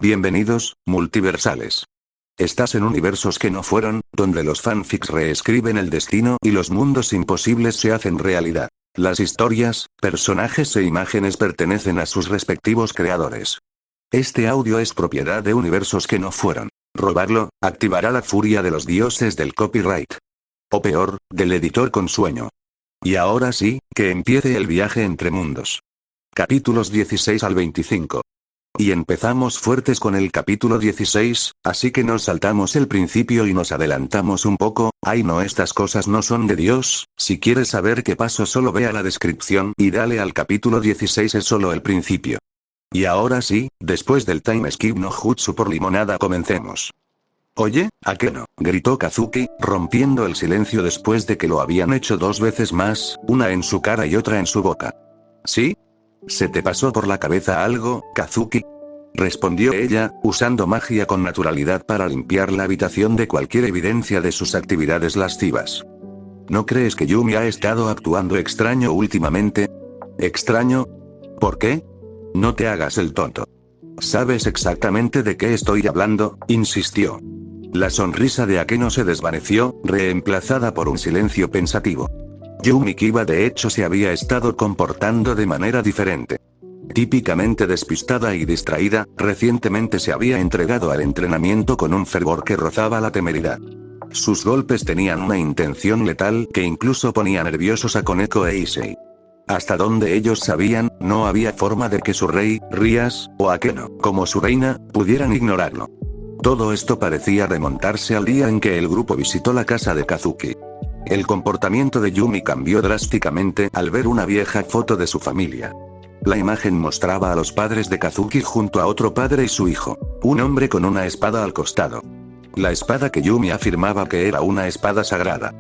Bienvenidos, multiversales. Estás en universos que no fueron, donde los fanfics reescriben el destino y los mundos imposibles se hacen realidad. Las historias, personajes e imágenes pertenecen a sus respectivos creadores. Este audio es propiedad de universos que no fueron. Robarlo, activará la furia de los dioses del copyright. O peor, del editor con sueño. Y ahora sí, que empiece el viaje entre mundos. Capítulos 16 al 25. Y empezamos fuertes con el capítulo 16, así que nos saltamos el principio y nos adelantamos un poco. Ay no, estas cosas no son de Dios. Si quieres saber qué pasó, solo ve a la descripción y dale al capítulo 16, es solo el principio. Y ahora sí, después del time skip no jutsu por limonada, comencemos. Oye, ¿a qué no? Gritó Kazuki, rompiendo el silencio después de que lo habían hecho 2 veces más, una en su cara y otra en su boca. ¿Sí? ¿Se te pasó por la cabeza algo, Kazuki? Respondió ella, usando magia con naturalidad para limpiar la habitación de cualquier evidencia de sus actividades lascivas. ¿No crees que Yumi ha estado actuando extraño últimamente? ¿Extraño? ¿Por qué? No te hagas el tonto. ¿Sabes exactamente de qué estoy hablando?, insistió. La sonrisa de Akeno se desvaneció, reemplazada por un silencio pensativo. Yumi Kiba de hecho se había estado comportando de manera diferente. Típicamente despistada y distraída, recientemente se había entregado al entrenamiento con un fervor que rozaba la temeridad. Sus golpes tenían una intención letal que incluso ponía nerviosos a Koneko e Issei. Hasta donde ellos sabían, no había forma de que su rey, Rias, o Akeno, como su reina, pudieran ignorarlo. Todo esto parecía remontarse al día en que el grupo visitó la casa de Kazuki. El comportamiento de Yumi cambió drásticamente al ver una vieja foto de su familia. La imagen mostraba a los padres de Kazuki junto a otro padre y su hijo, un hombre con una espada al costado. La espada que Yumi afirmaba que era una espada sagrada.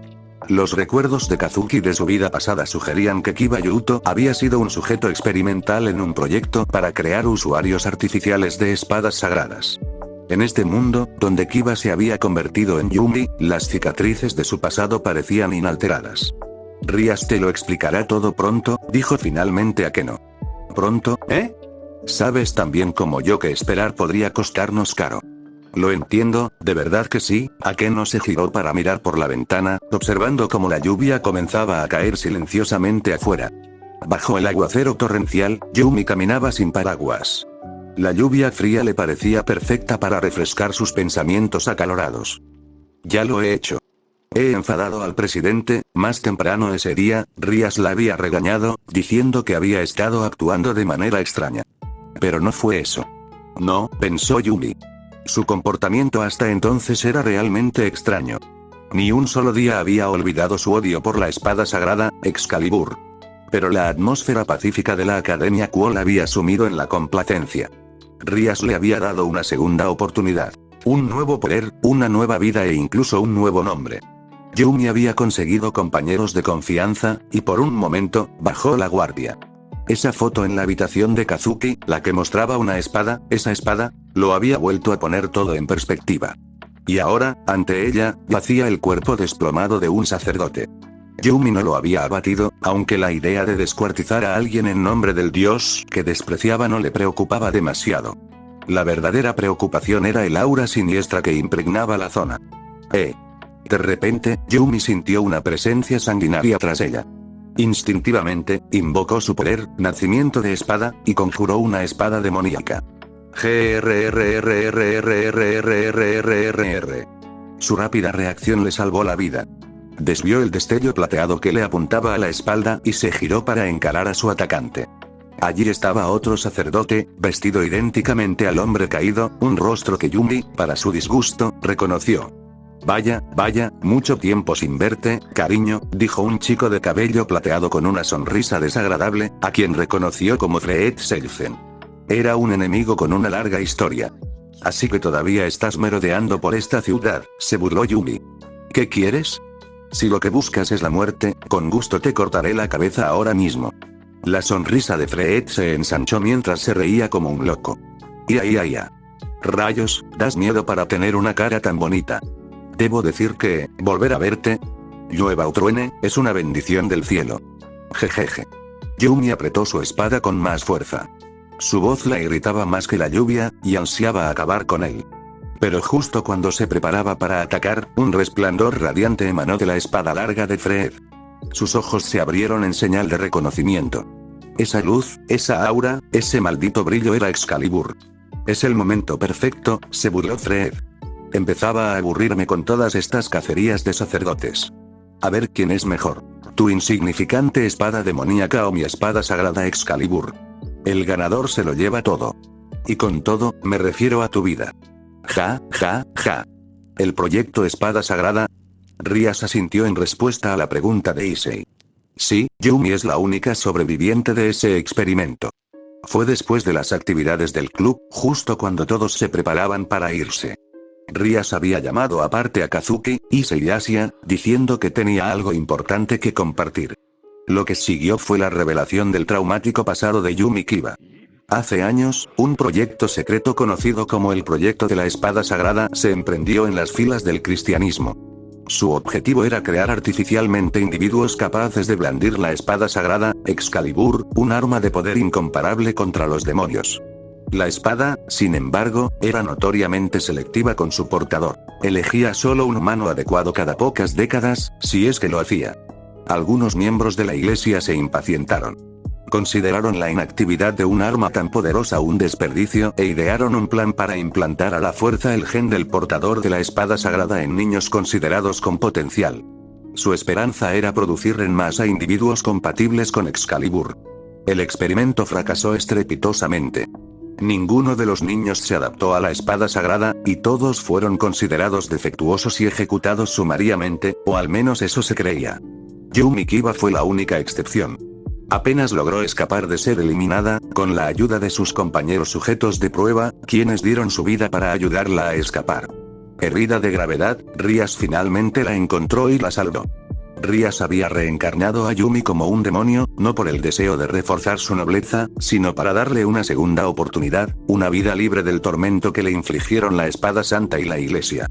Los recuerdos de Kazuki de su vida pasada sugerían que Kiba Yuto había sido un sujeto experimental en un proyecto para crear usuarios artificiales de espadas sagradas. En este mundo, donde Kiba se había convertido en Yumi, las cicatrices de su pasado parecían inalteradas. Rias te lo explicará todo pronto, dijo finalmente Akeno. ¿Pronto, eh? Sabes tan bien como yo que esperar podría costarnos caro. Lo entiendo, de verdad que sí. Akeno se giró para mirar por la ventana, observando cómo la lluvia comenzaba a caer silenciosamente afuera. Bajo el aguacero torrencial, Yumi caminaba sin paraguas. La lluvia fría le parecía perfecta para refrescar sus pensamientos acalorados. Ya lo he hecho. He enfadado al presidente. Más temprano ese día, Rias la había regañado, diciendo que había estado actuando de manera extraña. Pero no fue eso. No, pensó Yumi. Su comportamiento hasta entonces era realmente extraño. Ni un solo día había olvidado su odio por la espada sagrada, Excalibur. Pero la atmósfera pacífica de la Academia Quol había sumido en la complacencia. Rias le había dado una segunda oportunidad. Un nuevo poder, una nueva vida e incluso un nuevo nombre. Yumi había conseguido compañeros de confianza, y por un momento, bajó la guardia. Esa foto en la habitación de Kazuki, la que mostraba una espada, esa espada, lo había vuelto a poner todo en perspectiva. Y ahora, ante ella, yacía el cuerpo desplomado de un sacerdote. Yumi no lo había abatido, aunque la idea de descuartizar a alguien en nombre del dios que despreciaba no le preocupaba demasiado. La verdadera preocupación era el aura siniestra que impregnaba la zona. De repente, Yumi sintió una presencia sanguinaria tras ella. Instintivamente, invocó su poder, nacimiento de espada, y conjuró una espada demoníaca. GRRRRRRRRRRR. Su rápida reacción le salvó la vida. Desvió el destello plateado que le apuntaba a la espalda y se giró para encarar a su atacante. Allí estaba otro sacerdote, vestido idénticamente al hombre caído, un rostro que Yumi, para su disgusto, reconoció. Vaya, mucho tiempo sin verte, cariño, dijo un chico de cabello plateado con una sonrisa desagradable, a quien reconoció como Fred Selfen. Era un enemigo con una larga historia. Así que todavía estás merodeando por esta ciudad, se burló Yumi. ¿Qué quieres? Si lo que buscas es la muerte, con gusto te cortaré la cabeza ahora mismo. La sonrisa de Fred se ensanchó mientras se reía como un loco. Ia. Rayos, das miedo para tener una cara tan bonita. Debo decir que, volver a verte, llueva o truene, es una bendición del cielo. Jejeje. Yumi apretó su espada con más fuerza. Su voz la irritaba más que la lluvia, y ansiaba acabar con él. Pero justo cuando se preparaba para atacar, un resplandor radiante emanó de la espada larga de Fred. Sus ojos se abrieron en señal de reconocimiento. Esa luz, esa aura, ese maldito brillo era Excalibur. Es el momento perfecto, se burló Fred. Empezaba a aburrirme con todas estas cacerías de sacerdotes. A ver quién es mejor. Tu insignificante espada demoníaca o mi espada sagrada Excalibur. El ganador se lo lleva todo. Y con todo, me refiero a tu vida. Ja, ja, ja. ¿El proyecto Espada Sagrada? Rias asintió en respuesta a la pregunta de Issei. Sí, Yumi es la única sobreviviente de ese experimento. Fue después de las actividades del club, justo cuando todos se preparaban para irse. Rias había llamado aparte a Kazuki, Issei y Asia, diciendo que tenía algo importante que compartir. Lo que siguió fue la revelación del traumático pasado de Yumi Kiba. Hace años, un proyecto secreto conocido como el Proyecto de la Espada Sagrada se emprendió en las filas del cristianismo. Su objetivo era crear artificialmente individuos capaces de blandir la espada sagrada, Excalibur, un arma de poder incomparable contra los demonios. La espada, sin embargo, era notoriamente selectiva con su portador. Elegía solo un humano adecuado cada pocas décadas, si es que lo hacía. Algunos miembros de la iglesia se impacientaron. Consideraron la inactividad de un arma tan poderosa un desperdicio e idearon un plan para implantar a la fuerza el gen del portador de la espada sagrada en niños considerados con potencial. Su esperanza era producir en masa individuos compatibles con Excalibur. El experimento fracasó estrepitosamente. Ninguno de los niños se adaptó a la espada sagrada, y todos fueron considerados defectuosos y ejecutados sumariamente, o al menos eso se creía. Yumi Kiba fue la única excepción. Apenas logró escapar de ser eliminada, con la ayuda de sus compañeros sujetos de prueba, quienes dieron su vida para ayudarla a escapar. Herida de gravedad, Rias finalmente la encontró y la salvó. Rias había reencarnado a Yumi como un demonio, no por el deseo de reforzar su nobleza, sino para darle una segunda oportunidad, una vida libre del tormento que le infligieron la espada santa y la iglesia.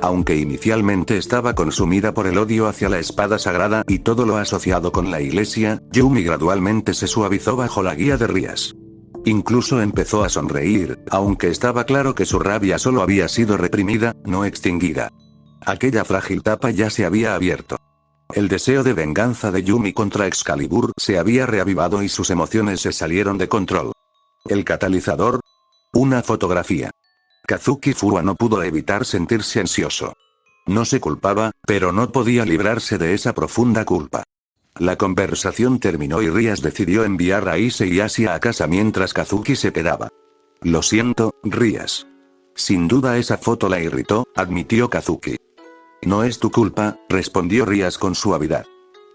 Aunque inicialmente estaba consumida por el odio hacia la espada sagrada y todo lo asociado con la iglesia, Yumi gradualmente se suavizó bajo la guía de Rias. Incluso empezó a sonreír, aunque estaba claro que su rabia solo había sido reprimida, no extinguida. Aquella frágil tapa ya se había abierto. El deseo de venganza de Yumi contra Excalibur se había reavivado y sus emociones se salieron de control. El catalizador. Una fotografía. Kazuki Fuwa no pudo evitar sentirse ansioso. No se culpaba, pero no podía librarse de esa profunda culpa. La conversación terminó y Rias decidió enviar a Issei y Asia a casa mientras Kazuki se quedaba. Lo siento, Rias. Sin duda esa foto la irritó, admitió Kazuki. No es tu culpa, respondió Rias con suavidad.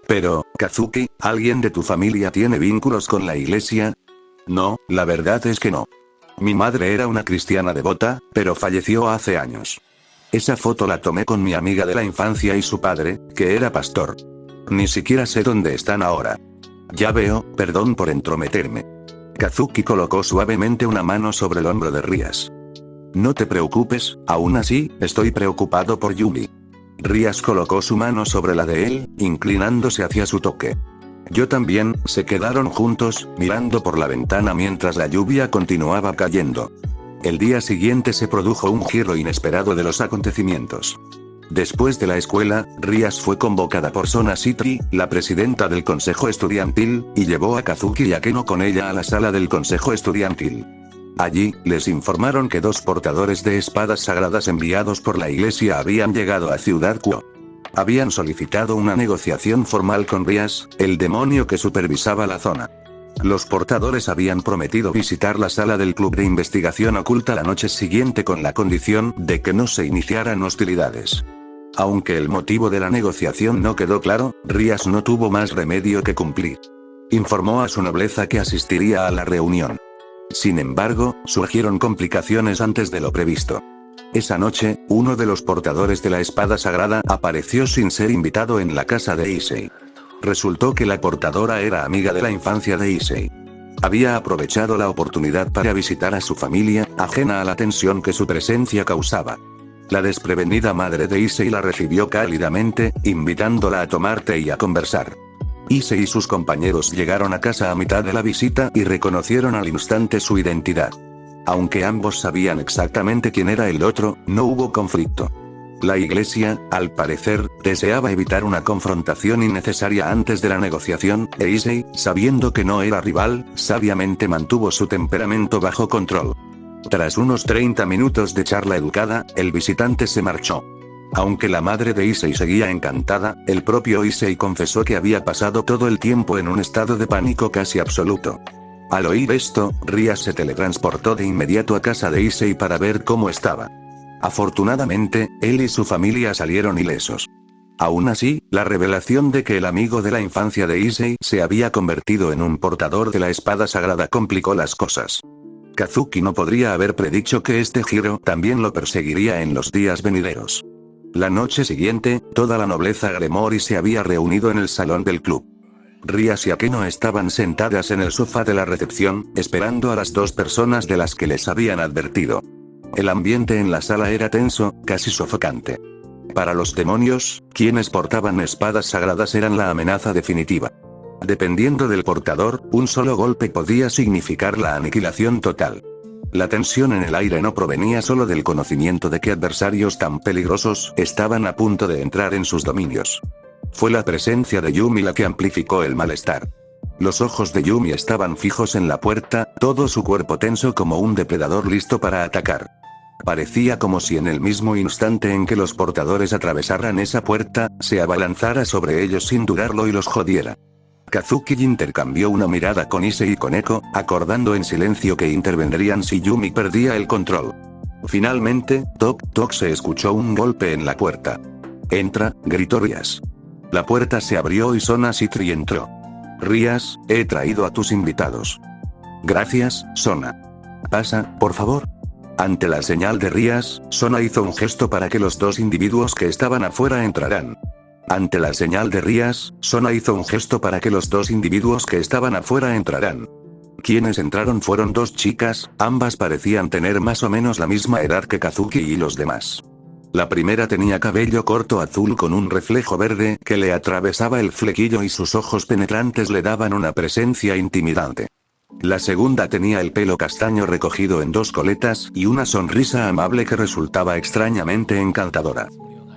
Pero, Kazuki, ¿alguien de tu familia tiene vínculos con la iglesia? No, la verdad es que no. Mi madre era una cristiana devota, pero falleció hace años. Esa foto la tomé con mi amiga de la infancia y su padre, que era pastor. Ni siquiera sé dónde están ahora. Ya veo, perdón por entrometerme. Kazuki colocó suavemente una mano sobre el hombro de Rias. No te preocupes, aún así, estoy preocupado por Yumi. Rias colocó su mano sobre la de él, inclinándose hacia su toque. Yo también. Se quedaron juntos, mirando por la ventana mientras la lluvia continuaba cayendo. El día siguiente se produjo un giro inesperado de los acontecimientos. Después de la escuela, Rias fue convocada por Sona Citri, la presidenta del consejo estudiantil, y llevó a Kazuki y a Keno con ella a la sala del consejo estudiantil. Allí, les informaron que 2 portadores de espadas sagradas enviados por la iglesia habían llegado a Ciudad Kuo. Habían solicitado una negociación formal con Rias, el demonio que supervisaba la zona. Los portadores habían prometido visitar la sala del club de investigación oculta la noche siguiente con la condición de que no se iniciaran hostilidades. Aunque el motivo de la negociación no quedó claro, Rias no tuvo más remedio que cumplir. Informó a su nobleza que asistiría a la reunión. Sin embargo, surgieron complicaciones antes de lo previsto. Esa noche, uno de los portadores de la espada sagrada apareció sin ser invitado en la casa de Issei. Resultó que la portadora era amiga de la infancia de Issei. Había aprovechado la oportunidad para visitar a su familia, ajena a la tensión que su presencia causaba. La desprevenida madre de Issei la recibió cálidamente, invitándola a tomar té y a conversar. Issei y sus compañeros llegaron a casa a mitad de la visita y reconocieron al instante su identidad. Aunque ambos sabían exactamente quién era el otro, no hubo conflicto. La iglesia, al parecer, deseaba evitar una confrontación innecesaria antes de la negociación, e Issei, sabiendo que no era rival, sabiamente mantuvo su temperamento bajo control. Tras unos 30 minutos de charla educada, el visitante se marchó. Aunque la madre de Issei seguía encantada, el propio Issei confesó que había pasado todo el tiempo en un estado de pánico casi absoluto. Al oír esto, Ria se teletransportó de inmediato a casa de Issei para ver cómo estaba. Afortunadamente, él y su familia salieron ilesos. Aún así, la revelación de que el amigo de la infancia de Issei se había convertido en un portador de la espada sagrada complicó las cosas. Kazuki no podría haber predicho que este giro también lo perseguiría en los días venideros. La noche siguiente, toda la nobleza Gremori se había reunido en el salón del club. Ria y Akeno estaban sentadas en el sofá de la recepción, esperando a las dos personas de las que les habían advertido. El ambiente en la sala era tenso, casi sofocante. Para los demonios, quienes portaban espadas sagradas eran la amenaza definitiva. Dependiendo del portador, un solo golpe podía significar la aniquilación total. La tensión en el aire no provenía solo del conocimiento de que adversarios tan peligrosos estaban a punto de entrar en sus dominios. Fue la presencia de Yumi la que amplificó el malestar. Los ojos de Yumi estaban fijos en la puerta, todo su cuerpo tenso como un depredador listo para atacar. Parecía como si en el mismo instante en que los portadores atravesaran esa puerta, se abalanzara sobre ellos sin dudarlo y los jodiera. Kazuki intercambió una mirada con Issei y con Eko, acordando en silencio que intervendrían si Yumi perdía el control. Finalmente, toc toc se escuchó un golpe en la puerta. «Entra», gritó Rias. La puerta se abrió y Sona Citri entró. «Rias, he traído a tus invitados». «Gracias, Sona». «Pasa, por favor». Ante la señal de Rias, Sona hizo un gesto para que los dos individuos que estaban afuera entraran. Ante la señal de Rias, Sona hizo un gesto para que los dos individuos que estaban afuera entraran. Quienes entraron fueron dos chicas, ambas parecían tener más o menos la misma edad que Kazuki y los demás. La primera tenía cabello corto azul con un reflejo verde que le atravesaba el flequillo y sus ojos penetrantes le daban una presencia intimidante. La segunda tenía el pelo castaño recogido en dos coletas y una sonrisa amable que resultaba extrañamente encantadora.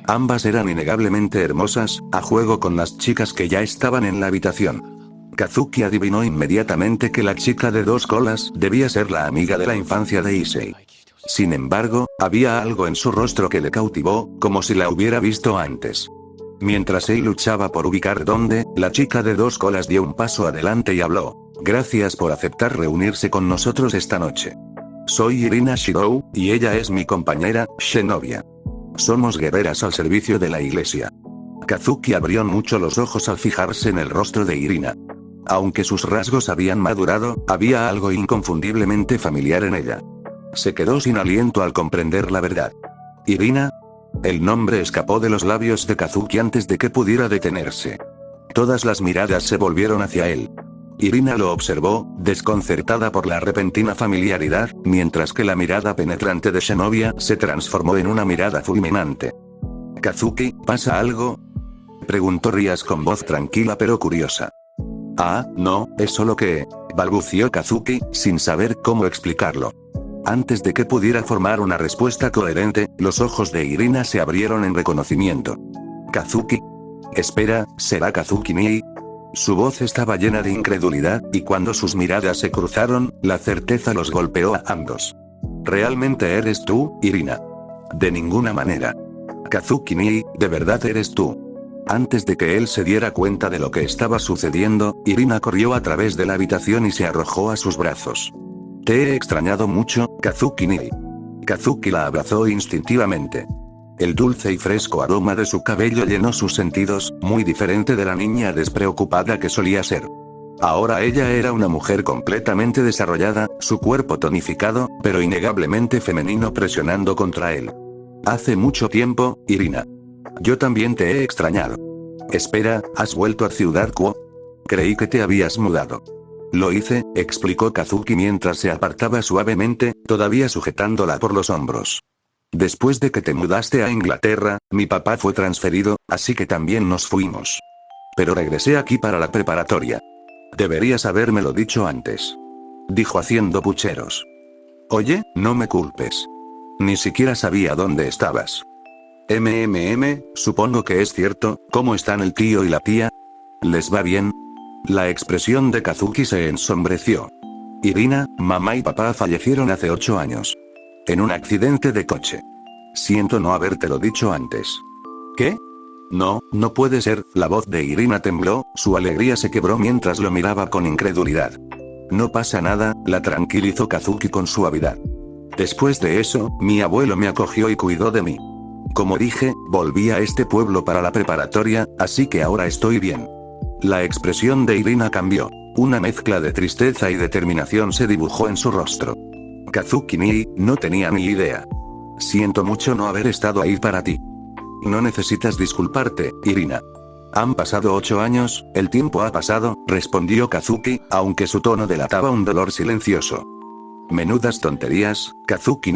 Ambas eran innegablemente hermosas, a juego con las chicas que ya estaban en la habitación. Kazuki adivinó inmediatamente que la chica de dos colas debía ser la amiga de la infancia de Issei. Sin embargo, había algo en su rostro que le cautivó, como si la hubiera visto antes. Mientras él luchaba por ubicar dónde, la chica de dos colas dio un paso adelante y habló. «Gracias por aceptar reunirse con nosotros esta noche. Soy Irina Shirou, y ella es mi compañera, Shenovia. Somos guerreras al servicio de la iglesia». Kazuki abrió mucho los ojos al fijarse en el rostro de Irina. Aunque sus rasgos habían madurado, había algo inconfundiblemente familiar en ella. Se quedó sin aliento al comprender la verdad. «¿Irina?» El nombre escapó de los labios de Kazuki antes de que pudiera detenerse. Todas las miradas se volvieron hacia él. Irina lo observó, desconcertada por la repentina familiaridad, mientras que la mirada penetrante de Shenovia se transformó en una mirada fulminante. «Kazuki, ¿pasa algo?», preguntó Rias con voz tranquila pero curiosa. «Ah, no, es solo que», balbució Kazuki, sin saber cómo explicarlo. Antes de que pudiera formar una respuesta coherente, los ojos de Irina se abrieron en reconocimiento. «¿Kazuki? Espera, ¿será Kazuki Mii?» Su voz estaba llena de incredulidad, y cuando sus miradas se cruzaron, la certeza los golpeó a ambos. «¿Realmente eres tú, Irina?» «De ninguna manera». «Kazuki Mii, ¿de verdad eres tú?» Antes de que él se diera cuenta de lo que estaba sucediendo, Irina corrió a través de la habitación y se arrojó a sus brazos. «Te he extrañado mucho, Kazuki Mii». Kazuki la abrazó instintivamente. El dulce y fresco aroma de su cabello llenó sus sentidos, muy diferente de la niña despreocupada que solía ser. Ahora ella era una mujer completamente desarrollada, su cuerpo tonificado, pero innegablemente femenino presionando contra él. «Hace mucho tiempo, Irina. Yo también te he extrañado». «Espera, ¿has vuelto a Ciudad Kuo? Creí que te habías mudado». «Lo hice», explicó Kazuki mientras se apartaba suavemente, todavía sujetándola por los hombros. «Después de que te mudaste a Inglaterra, mi papá fue transferido, así que también nos fuimos. pero regresé aquí para la preparatoria. Deberías habérmelo dicho antes. Dijo haciendo pucheros. Oye, no me culpes. Ni siquiera sabía dónde estabas. Supongo que es cierto. ¿Cómo están el tío y la tía? ¿Les va bien? La expresión de Kazuki se ensombreció. Irina, mamá y papá fallecieron hace 8 años. En un accidente de coche. Siento no habértelo dicho antes. ¿Qué? No, no puede ser. La voz de Irina tembló, su alegría se quebró mientras lo miraba con incredulidad. No pasa nada, la tranquilizó Kazuki con suavidad. Después de eso, mi abuelo me acogió y cuidó de mí. Como dije, volví a este pueblo para la preparatoria, así que ahora estoy bien. La expresión de Irina cambió. Una mezcla de tristeza y determinación se dibujó en su rostro. Kazuki no tenía ni idea. Siento mucho no haber estado ahí para ti. No necesitas disculparte, Irina. Han pasado 8 años, el tiempo ha pasado, respondió Kazuki, aunque su tono delataba un dolor silencioso. Menudas tonterías, Kazuki.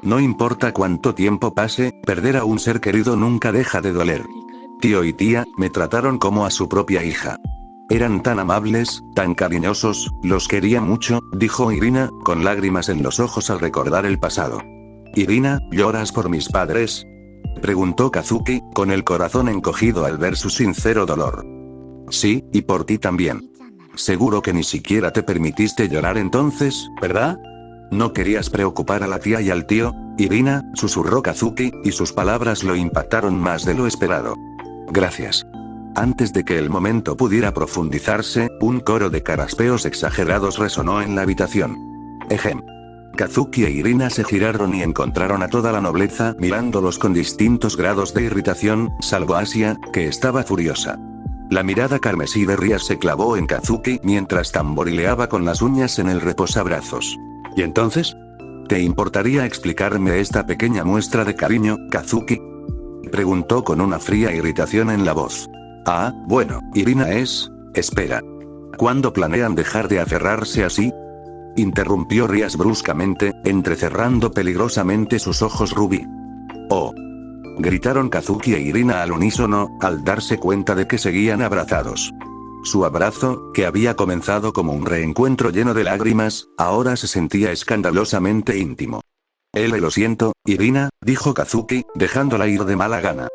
No importa cuánto tiempo pase, perder a un ser querido nunca deja de doler. Tío y tía, me trataron como a su propia hija. Eran tan amables, tan cariñosos, los quería mucho, dijo Irina, con lágrimas en los ojos al recordar el pasado. Irina, ¿lloras por mis padres? Preguntó Kazuki, con el corazón encogido al ver su sincero dolor. Sí, y por ti también. Seguro que ni siquiera te permitiste llorar entonces, ¿verdad? ¿No querías preocupar a la tía y al tío? Irina, susurró Kazuki, y sus palabras lo impactaron más de lo esperado. Gracias. Antes de que el momento pudiera profundizarse, un coro de caraspeos exagerados resonó en la habitación. Ejem. Kazuki e Irina se giraron y encontraron a toda la nobleza mirándolos con distintos grados de irritación, salvo Asia, que estaba furiosa. La mirada carmesí de Rías se clavó en Kazuki mientras tamborileaba con las uñas en el reposabrazos. ¿Y entonces? ¿Te importaría explicarme esta pequeña muestra de cariño, Kazuki? Preguntó con una fría irritación en la voz. Ah, bueno, Irina es... Espera. ¿Cuándo planean dejar de aferrarse así? Interrumpió Rías bruscamente, entrecerrando peligrosamente sus ojos rubí. ¡Oh! Gritaron Kazuki e Irina al unísono, al darse cuenta de que seguían abrazados. Su abrazo, que había comenzado como un reencuentro lleno de lágrimas, ahora se sentía escandalosamente íntimo. Lo siento, Irina, dijo Kazuki, dejándola ir de mala gana.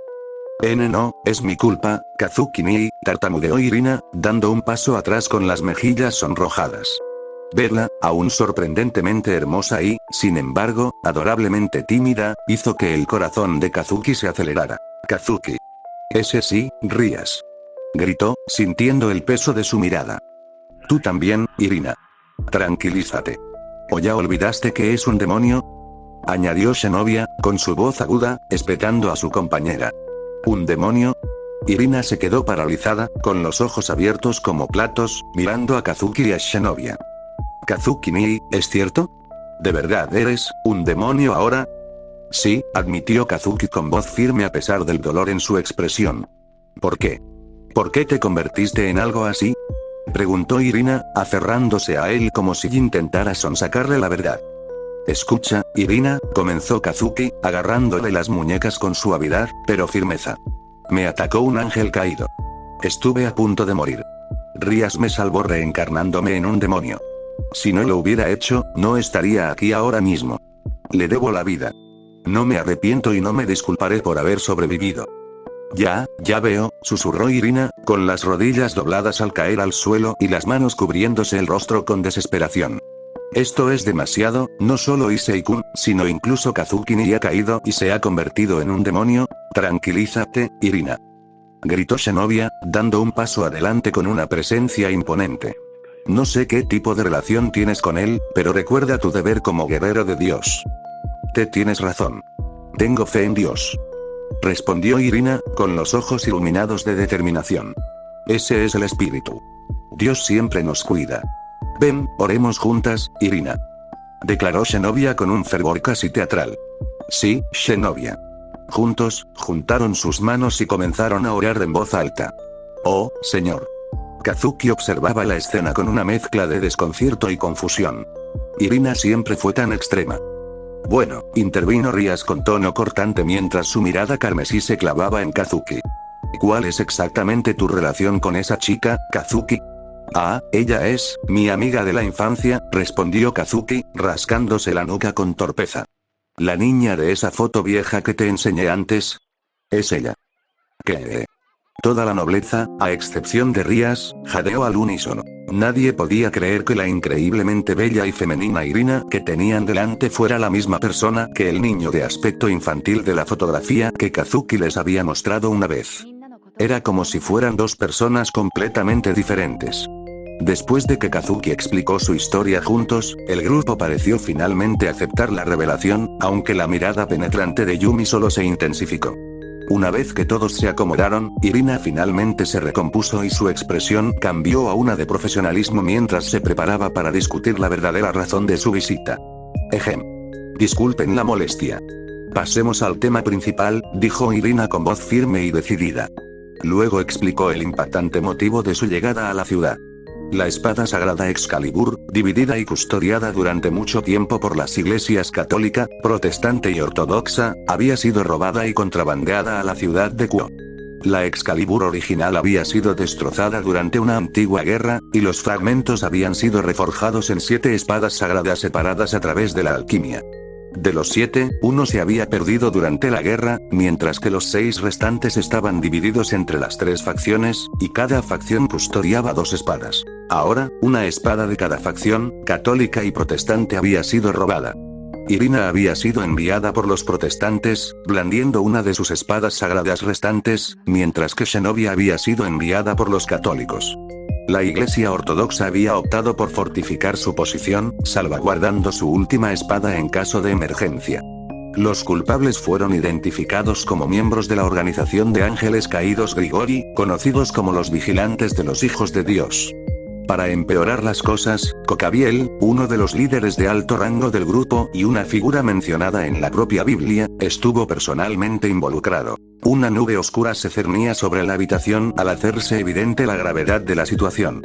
No, es mi culpa, Kazuki tartamudeó Irina, dando un paso atrás con las mejillas sonrojadas. Verla, aún sorprendentemente hermosa y, sin embargo, adorablemente tímida, hizo que el corazón de Kazuki se acelerara. Kazuki. Ese sí, Rías. Gritó, sintiendo el peso de su mirada. Tú también, Irina. Tranquilízate. ¿O ya olvidaste que es un demonio? Añadió Shinobi, con su voz aguda, espetando a su compañera. ¿Un demonio? Irina se quedó paralizada, con los ojos abiertos como platos, mirando a Kazuki y a Shinobi. Kazuki ¿es cierto? ¿De verdad eres un demonio ahora? Sí, admitió Kazuki con voz firme a pesar del dolor en su expresión. ¿Por qué? ¿Por qué te convertiste en algo así? Preguntó Irina, aferrándose a él como si intentara sonsacarle la verdad. Escucha, Irina, comenzó Kazuki, agarrándole las muñecas con suavidad, pero firmeza. Me atacó un ángel caído. Estuve a punto de morir. Rías me salvó reencarnándome en un demonio. Si no lo hubiera hecho, no estaría aquí ahora mismo. Le debo la vida. No me arrepiento y no me disculparé por haber sobrevivido. Ya veo, susurró Irina, con las rodillas dobladas al caer al suelo y las manos cubriéndose el rostro con desesperación. Esto es demasiado, no solo Issei-kun, sino incluso Kazuki ni ha caído y se ha convertido en un demonio. Tranquilízate, Irina. Gritó Shinobi, dando un paso adelante con una presencia imponente. No sé qué tipo de relación tienes con él, pero recuerda tu deber como guerrero de Dios. Tienes razón. Tengo fe en Dios. Respondió Irina, con los ojos iluminados de determinación. Ese es el espíritu. Dios siempre nos cuida. Ven, oremos juntas, Irina. Declaró Shinobi con un fervor casi teatral. Sí, Shinobi. Juntos, juntaron sus manos y comenzaron a orar en voz alta. Oh, Señor. Kazuki observaba la escena con una mezcla de desconcierto y confusión. Irina siempre fue tan extrema. Bueno, intervino Rías con tono cortante mientras su mirada carmesí se clavaba en Kazuki. ¿Cuál es exactamente tu relación con esa chica, Kazuki? Ah, ella es, mi amiga de la infancia, respondió Kazuki, rascándose la nuca con torpeza. ¿La niña de esa foto vieja que te enseñé antes? Es ella. ¿Qué? Toda la nobleza, a excepción de Rías, jadeó al unísono. Nadie podía creer que la increíblemente bella y femenina Irina que tenían delante fuera la misma persona que el niño de aspecto infantil de la fotografía que Kazuki les había mostrado una vez. Era como si fueran dos personas completamente diferentes. Después de que Kazuki explicó su historia juntos, el grupo pareció finalmente aceptar la revelación, aunque la mirada penetrante de Yumi solo se intensificó. Una vez que todos se acomodaron, Irina finalmente se recompuso y su expresión cambió a una de profesionalismo mientras se preparaba para discutir la verdadera razón de su visita. Ejem. Disculpen la molestia. Pasemos al tema principal, dijo Irina con voz firme y decidida. Luego explicó el impactante motivo de su llegada a la ciudad. La espada sagrada Excalibur, dividida y custodiada durante mucho tiempo por las iglesias católica, protestante y ortodoxa, había sido robada y contrabandeada a la ciudad de Kuo. La Excalibur original había sido destrozada durante una antigua guerra, y los fragmentos habían sido reforjados en 7 espadas sagradas separadas a través de la alquimia. De los 7, uno se había perdido durante la guerra, mientras que los 6 restantes estaban divididos entre las 3 facciones, y cada facción custodiaba 2 espadas. Ahora, una espada de cada facción, católica y protestante, había sido robada. Irina había sido enviada por los protestantes, blandiendo una de sus espadas sagradas restantes, mientras que Zenobia había sido enviada por los católicos. La Iglesia Ortodoxa había optado por fortificar su posición, salvaguardando su última espada en caso de emergencia. Los culpables fueron identificados como miembros de la Organización de Ángeles Caídos Grigori, conocidos como los Vigilantes de los Hijos de Dios. Para empeorar las cosas, Cocabiel, uno de los líderes de alto rango del grupo y una figura mencionada en la propia Biblia, estuvo personalmente involucrado. Una nube oscura se cernía sobre la habitación al hacerse evidente la gravedad de la situación.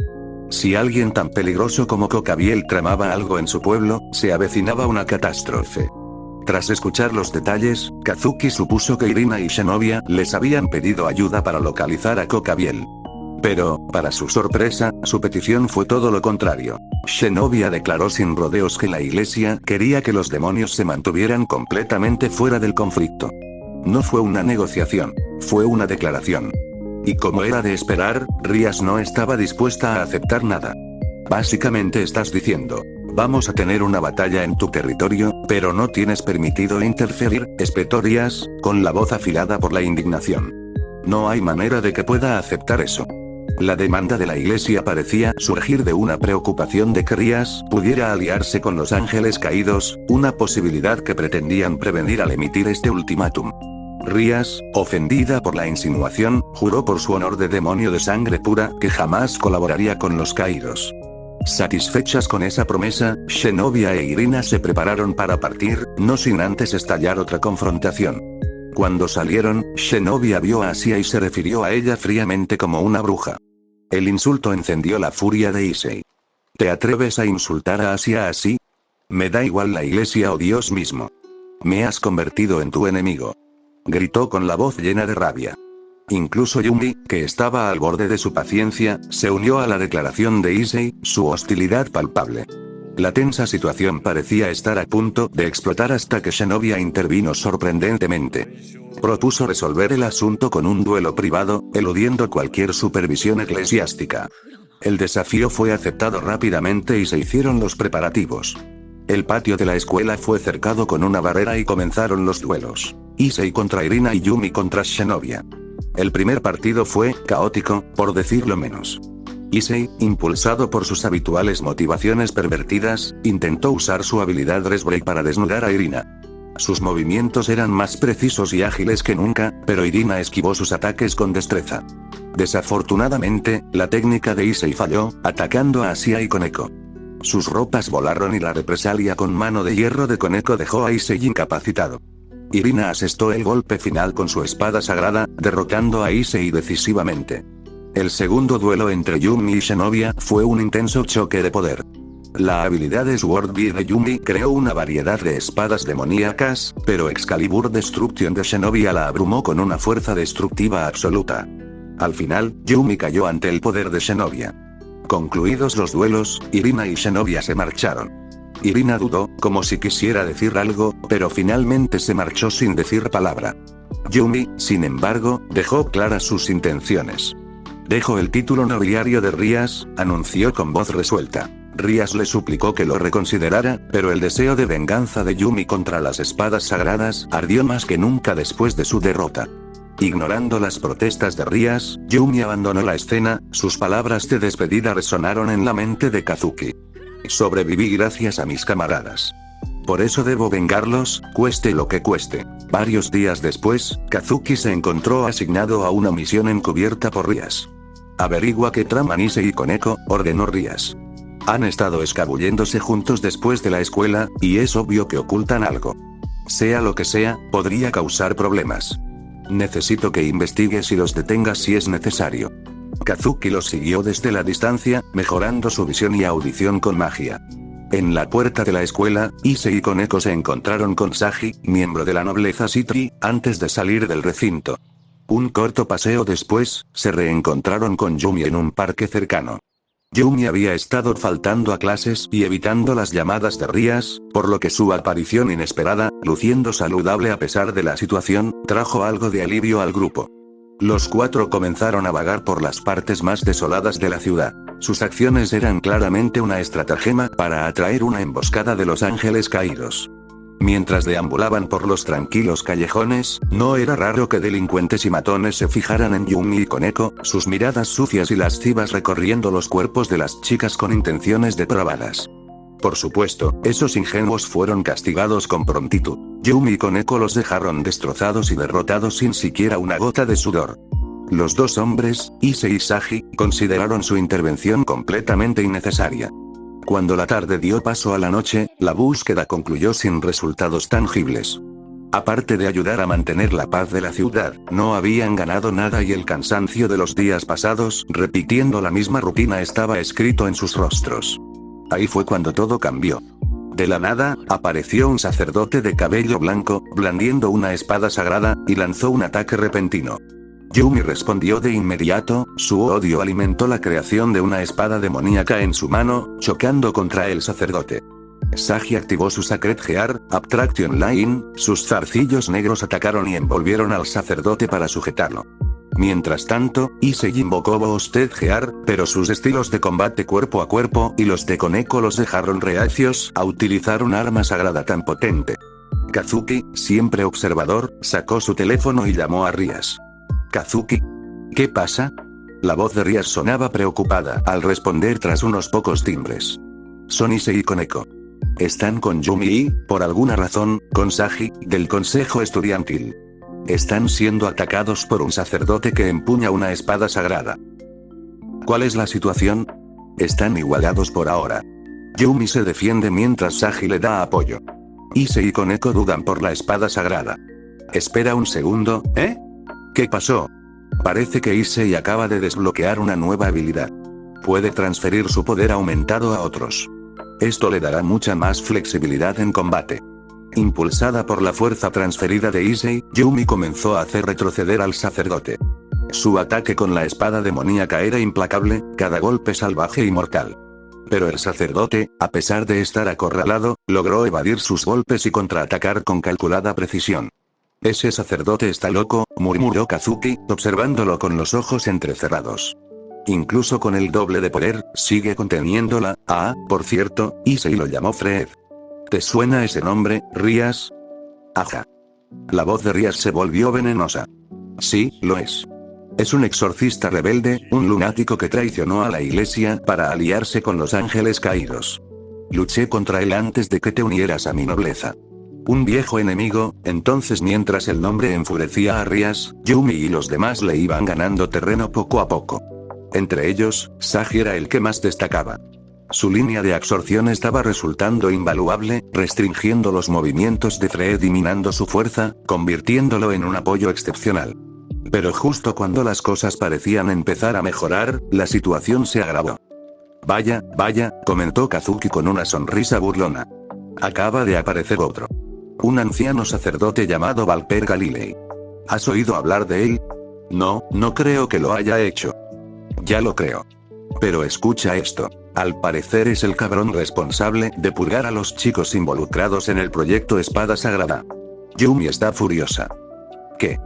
Si alguien tan peligroso como Cocabiel tramaba algo en su pueblo, se avecinaba una catástrofe. Tras escuchar los detalles, Kazuki supuso que Irina y Zenobia les habían pedido ayuda para localizar a Cocabiel. Pero, para su sorpresa, su petición fue todo lo contrario. Zenobia declaró sin rodeos que la iglesia quería que los demonios se mantuvieran completamente fuera del conflicto. No fue una negociación, fue una declaración. Y como era de esperar, Rías no estaba dispuesta a aceptar nada. Básicamente estás diciendo, vamos a tener una batalla en tu territorio, pero no tienes permitido interferir, espetó Rías, con la voz afilada por la indignación. No hay manera de que pueda aceptar eso. La demanda de la iglesia parecía surgir de una preocupación de que Rías pudiera aliarse con los ángeles caídos, una posibilidad que pretendían prevenir al emitir este ultimátum. Rías, ofendida por la insinuación, juró por su honor de demonio de sangre pura que jamás colaboraría con los caídos. Satisfechas con esa promesa, Zenobia e Irina se prepararon para partir, no sin antes estallar otra confrontación. Cuando salieron, Zenobia vio a Asia y se refirió a ella fríamente como una bruja. El insulto encendió la furia de Issei. ¿Te atreves a insultar a Asia así? Me da igual la iglesia o Dios mismo. Me has convertido en tu enemigo. Gritó con la voz llena de rabia. Incluso Yumi, que estaba al borde de su paciencia, se unió a la declaración de Issei, su hostilidad palpable. La tensa situación parecía estar a punto de explotar hasta que Zenobia intervino sorprendentemente. Propuso resolver el asunto con un duelo privado, eludiendo cualquier supervisión eclesiástica. El desafío fue aceptado rápidamente y se hicieron los preparativos. El patio de la escuela fue cercado con una barrera y comenzaron los duelos. Issei contra Irina y Yumi contra Zenobia. El primer partido fue caótico, por decirlo menos. Issei, impulsado por sus habituales motivaciones pervertidas, intentó usar su habilidad Resbreak para desnudar a Irina. Sus movimientos eran más precisos y ágiles que nunca, pero Irina esquivó sus ataques con destreza. Desafortunadamente, la técnica de Issei falló, atacando a Asia y Koneko. Sus ropas volaron y la represalia con mano de hierro de Koneko dejó a Issei incapacitado. Irina asestó el golpe final con su espada sagrada, derrotando a Issei decisivamente. El segundo duelo entre Yumi y Zenobia fue un intenso choque de poder. La habilidad de Sword Beat de Yumi creó una variedad de espadas demoníacas, pero Excalibur Destruction de Zenobia la abrumó con una fuerza destructiva absoluta. Al final, Yumi cayó ante el poder de Shinobi. Concluidos los duelos, Irina y Shinobi se marcharon. Irina dudó, como si quisiera decir algo, pero finalmente se marchó sin decir palabra. Yumi, sin embargo, dejó claras sus intenciones. «Dejo el título nobiliario de Rías», anunció con voz resuelta. Rías le suplicó que lo reconsiderara, pero el deseo de venganza de Yumi contra las espadas sagradas ardió más que nunca después de su derrota. Ignorando las protestas de Rías, Yumi abandonó la escena, sus palabras de despedida resonaron en la mente de Kazuki. «Sobreviví gracias a mis camaradas. Por eso debo vengarlos, cueste lo que cueste». Varios días después, Kazuki se encontró asignado a una misión encubierta por Rías. «Averigua qué traman Issei y Koneko», ordenó Rías. «Han estado escabulléndose juntos después de la escuela, y es obvio que ocultan algo. Sea lo que sea, podría causar problemas. Necesito que investigues y los detengas si es necesario». Kazuki los siguió desde la distancia, mejorando su visión y audición con magia. En la puerta de la escuela, Issei y Koneko se encontraron con Sagi, miembro de la nobleza Sitri, antes de salir del recinto. Un corto paseo después, se reencontraron con Yumi en un parque cercano. Yumi había estado faltando a clases y evitando las llamadas de Rías, por lo que su aparición inesperada, luciendo saludable a pesar de la situación, trajo algo de alivio al grupo. Los cuatro comenzaron a vagar por las partes más desoladas de la ciudad. Sus acciones eran claramente una estratagema para atraer una emboscada de los ángeles caídos. Mientras deambulaban por los tranquilos callejones, no era raro que delincuentes y matones se fijaran en Yumi y Koneko, sus miradas sucias y lascivas recorriendo los cuerpos de las chicas con intenciones depravadas. Por supuesto, esos ingenuos fueron castigados con prontitud. Yumi y Koneko los dejaron destrozados y derrotados sin siquiera una gota de sudor. Los dos hombres, Issei y Sagi, consideraron su intervención completamente innecesaria. Cuando la tarde dio paso a la noche, la búsqueda concluyó sin resultados tangibles. Aparte de ayudar a mantener la paz de la ciudad, no habían ganado nada y el cansancio de los días pasados, repitiendo la misma rutina, estaba escrito en sus rostros. Ahí fue cuando todo cambió. De la nada, apareció un sacerdote de cabello blanco, blandiendo una espada sagrada, y lanzó un ataque repentino. Yumi respondió de inmediato, su odio alimentó la creación de una espada demoníaca en su mano, chocando contra el sacerdote. Sagi activó su Sacred Gear, Abstraction Line, sus zarcillos negros atacaron y envolvieron al sacerdote para sujetarlo. Mientras tanto, Issei invocó Boosted Gear, pero sus estilos de combate cuerpo a cuerpo y los de Koneko los dejaron reacios a utilizar un arma sagrada tan potente. Kazuki, siempre observador, sacó su teléfono y llamó a Rías. «Kazuki. ¿Qué pasa?». La voz de Rías sonaba preocupada al responder tras unos pocos timbres. «Son Issei y Koneko. Están con Yumi y, por alguna razón, con Sagi, del consejo estudiantil. Están siendo atacados por un sacerdote que empuña una espada sagrada». «¿Cuál es la situación?». «Están igualados por ahora. Yumi se defiende mientras Sagi le da apoyo. Issei y Koneko dudan por la espada sagrada». «Espera un segundo, ¿eh? ¿Qué pasó?». «Parece que Issei acaba de desbloquear una nueva habilidad. Puede transferir su poder aumentado a otros. Esto le dará mucha más flexibilidad en combate». Impulsada por la fuerza transferida de Issei, Yumi comenzó a hacer retroceder al sacerdote. Su ataque con la espada demoníaca era implacable, cada golpe salvaje y mortal. Pero el sacerdote, a pesar de estar acorralado, logró evadir sus golpes y contraatacar con calculada precisión. «Ese sacerdote está loco», murmuró Kazuki, observándolo con los ojos entrecerrados. «Incluso con el doble de poder, sigue conteniéndola». «Ah, por cierto, Issei lo llamó Fred. ¿Te suena ese nombre, Rías?». «Ajá». La voz de Rías se volvió venenosa. «Sí, lo es. Es un exorcista rebelde, un lunático que traicionó a la iglesia para aliarse con los ángeles caídos. Luché contra él antes de que te unieras a mi nobleza. Un viejo enemigo». Entonces, mientras el nombre enfurecía a Rías, Yumi y los demás le iban ganando terreno poco a poco. Entre ellos, Sagi era el que más destacaba. Su línea de absorción estaba resultando invaluable, restringiendo los movimientos de Fred y minando su fuerza, convirtiéndolo en un apoyo excepcional. Pero justo cuando las cosas parecían empezar a mejorar, la situación se agravó. «Vaya, vaya», comentó Kazuki con una sonrisa burlona. «Acaba de aparecer otro. Un anciano sacerdote llamado Valper Galilei. ¿Has oído hablar de él?». No, no creo que lo haya hecho. Ya lo creo. Pero escucha esto. Al parecer es el cabrón responsable de purgar a los chicos involucrados en el proyecto Espada Sagrada. Yumi está furiosa. ¿Qué?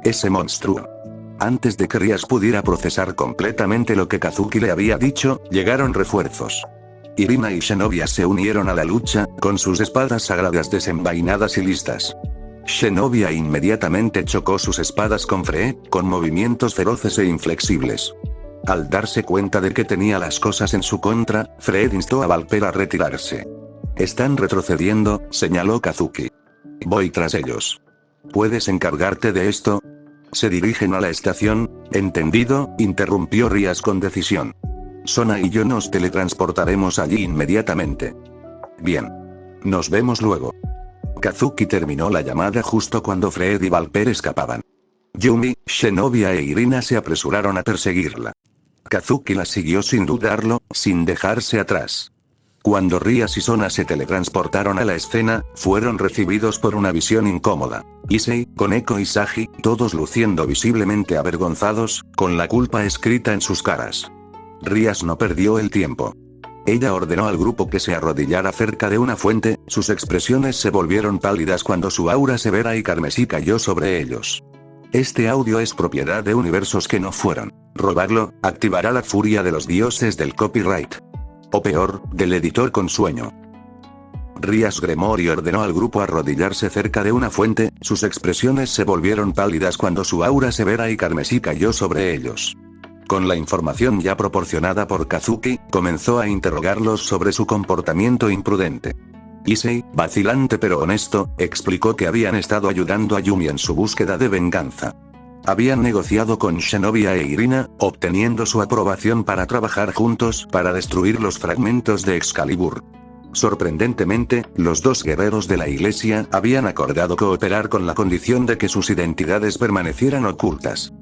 Ese monstruo. Antes de que Rias pudiera procesar completamente lo que Kazuki le había dicho, llegaron refuerzos. Irina y Shinobi se unieron a la lucha, con sus espadas sagradas desenvainadas y listas. Shinobi inmediatamente chocó sus espadas con Freed, con movimientos feroces e inflexibles. Al darse cuenta de que tenía las cosas en su contra, Freed instó a Valper a retirarse. Están retrocediendo, señaló Kazuki. Voy tras ellos. ¿Puedes encargarte de esto? Se dirigen a la estación. Entendido, interrumpió Rias con decisión. Sona y yo nos teletransportaremos allí inmediatamente. Bien. Nos vemos luego. Kazuki terminó la llamada justo cuando Freed y Valper escapaban. Yumi, Shinobi e Irina se apresuraron a perseguirla. Kazuki la siguió sin dudarlo, sin dejarse atrás. Cuando Rias y Sona se teletransportaron a la escena, fueron recibidos por una visión incómoda. Issei, Koneko y Sagi, todos luciendo visiblemente avergonzados, con la culpa escrita en sus caras. Rias no perdió el tiempo. Ella ordenó al grupo que se arrodillara cerca de una fuente, sus expresiones se volvieron pálidas cuando su aura severa y carmesí cayó sobre ellos. Este audio es propiedad de universos que no fueron. Robarlo, activará la furia de los dioses del copyright. O peor, del editor con sueño. Rias Gremori ordenó al grupo arrodillarse cerca de una fuente, sus expresiones se volvieron pálidas cuando su aura severa y carmesí cayó sobre ellos. Con la información ya proporcionada por Kazuki, comenzó a interrogarlos sobre su comportamiento imprudente. Issei, vacilante pero honesto, explicó que habían estado ayudando a Yumi en su búsqueda de venganza. Habían negociado con Shinobi e Irina, obteniendo su aprobación para trabajar juntos para destruir los fragmentos de Excalibur. Sorprendentemente, los dos guerreros de la iglesia habían acordado cooperar con la condición de que sus identidades permanecieran ocultas.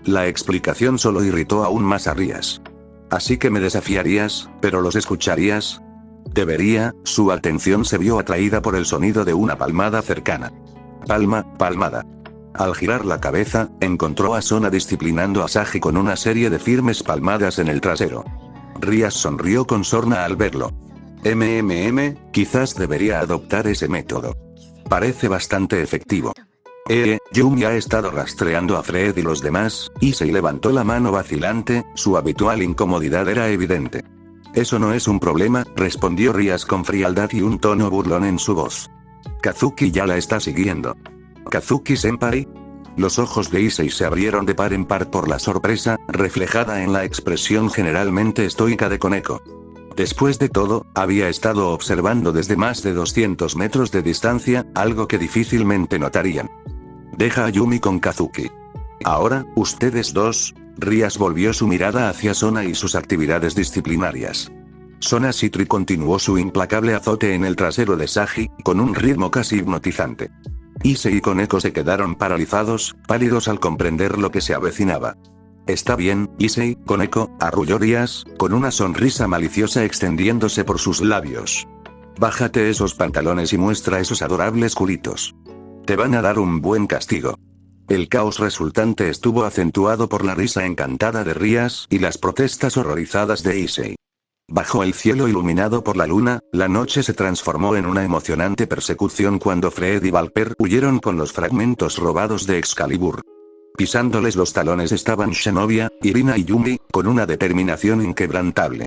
La explicación solo irritó aún más a Rias. Así que me desafiarías, pero los escucharías. Debería, su atención se vio atraída por el sonido de una palmada cercana. Palmada. Al girar la cabeza, encontró a Sona disciplinando a Sagi con una serie de firmes palmadas en el trasero. Rias sonrió con sorna al verlo. Quizás debería adoptar ese método. Parece bastante efectivo. Yumi ha estado rastreando a Freed y los demás, Issei levantó la mano vacilante, su habitual incomodidad era evidente. Eso no es un problema, respondió Rias con frialdad y un tono burlón en su voz. Kazuki ya la está siguiendo. ¿Kazuki-senpai? Los ojos de Issei se abrieron de par en par por la sorpresa, reflejada en la expresión generalmente estoica de Koneko. Después de todo, había estado observando desde más de 200 metros de distancia, algo que difícilmente notarían. Deja a Yumi con Kazuki. Ahora, ustedes dos. Rias volvió su mirada hacia Sona y sus actividades disciplinarias. Sona Citri continuó su implacable azote en el trasero de Sagi, con un ritmo casi hipnotizante. Issei y Koneko se quedaron paralizados, pálidos al comprender lo que se avecinaba. Está bien, Issei, Koneko, arrulló Rias, con una sonrisa maliciosa extendiéndose por sus labios. Bájate esos pantalones y muestra esos adorables culitos. Te van a dar un buen castigo. El caos resultante estuvo acentuado por la risa encantada de Rias y las protestas horrorizadas de Issei. Bajo el cielo iluminado por la luna, la noche se transformó en una emocionante persecución cuando Freed y Valper huyeron con los fragmentos robados de Excalibur. Pisándoles los talones estaban Shinobi, Irina y Yumi, con una determinación inquebrantable.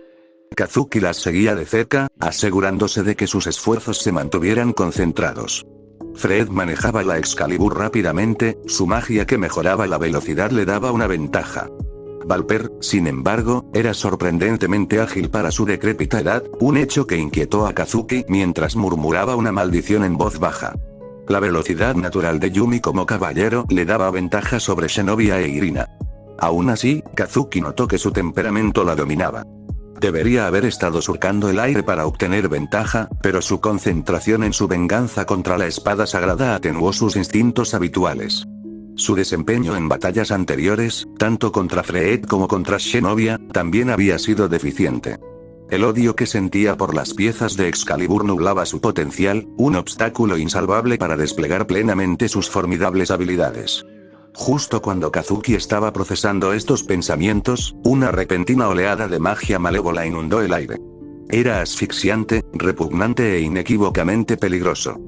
Kazuki las seguía de cerca, asegurándose de que sus esfuerzos se mantuvieran concentrados. Freed manejaba la Excalibur rápidamente, su magia que mejoraba la velocidad le daba una ventaja. Valper, sin embargo, era sorprendentemente ágil para su decrépita edad, un hecho que inquietó a Kazuki mientras murmuraba una maldición en voz baja. La velocidad natural de Yumi como caballero le daba ventaja sobre Shinobi e Irina. Aún así, Kazuki notó que su temperamento la dominaba. Debería haber estado surcando el aire para obtener ventaja, pero su concentración en su venganza contra la espada sagrada atenuó sus instintos habituales. Su desempeño en batallas anteriores, tanto contra Freed como contra Shinobi, también había sido deficiente. El odio que sentía por las piezas de Excalibur nublaba su potencial, un obstáculo insalvable para desplegar plenamente sus formidables habilidades. Justo cuando Kazuki estaba procesando estos pensamientos, una repentina oleada de magia malévola inundó el aire. Era asfixiante, repugnante e inequívocamente peligroso.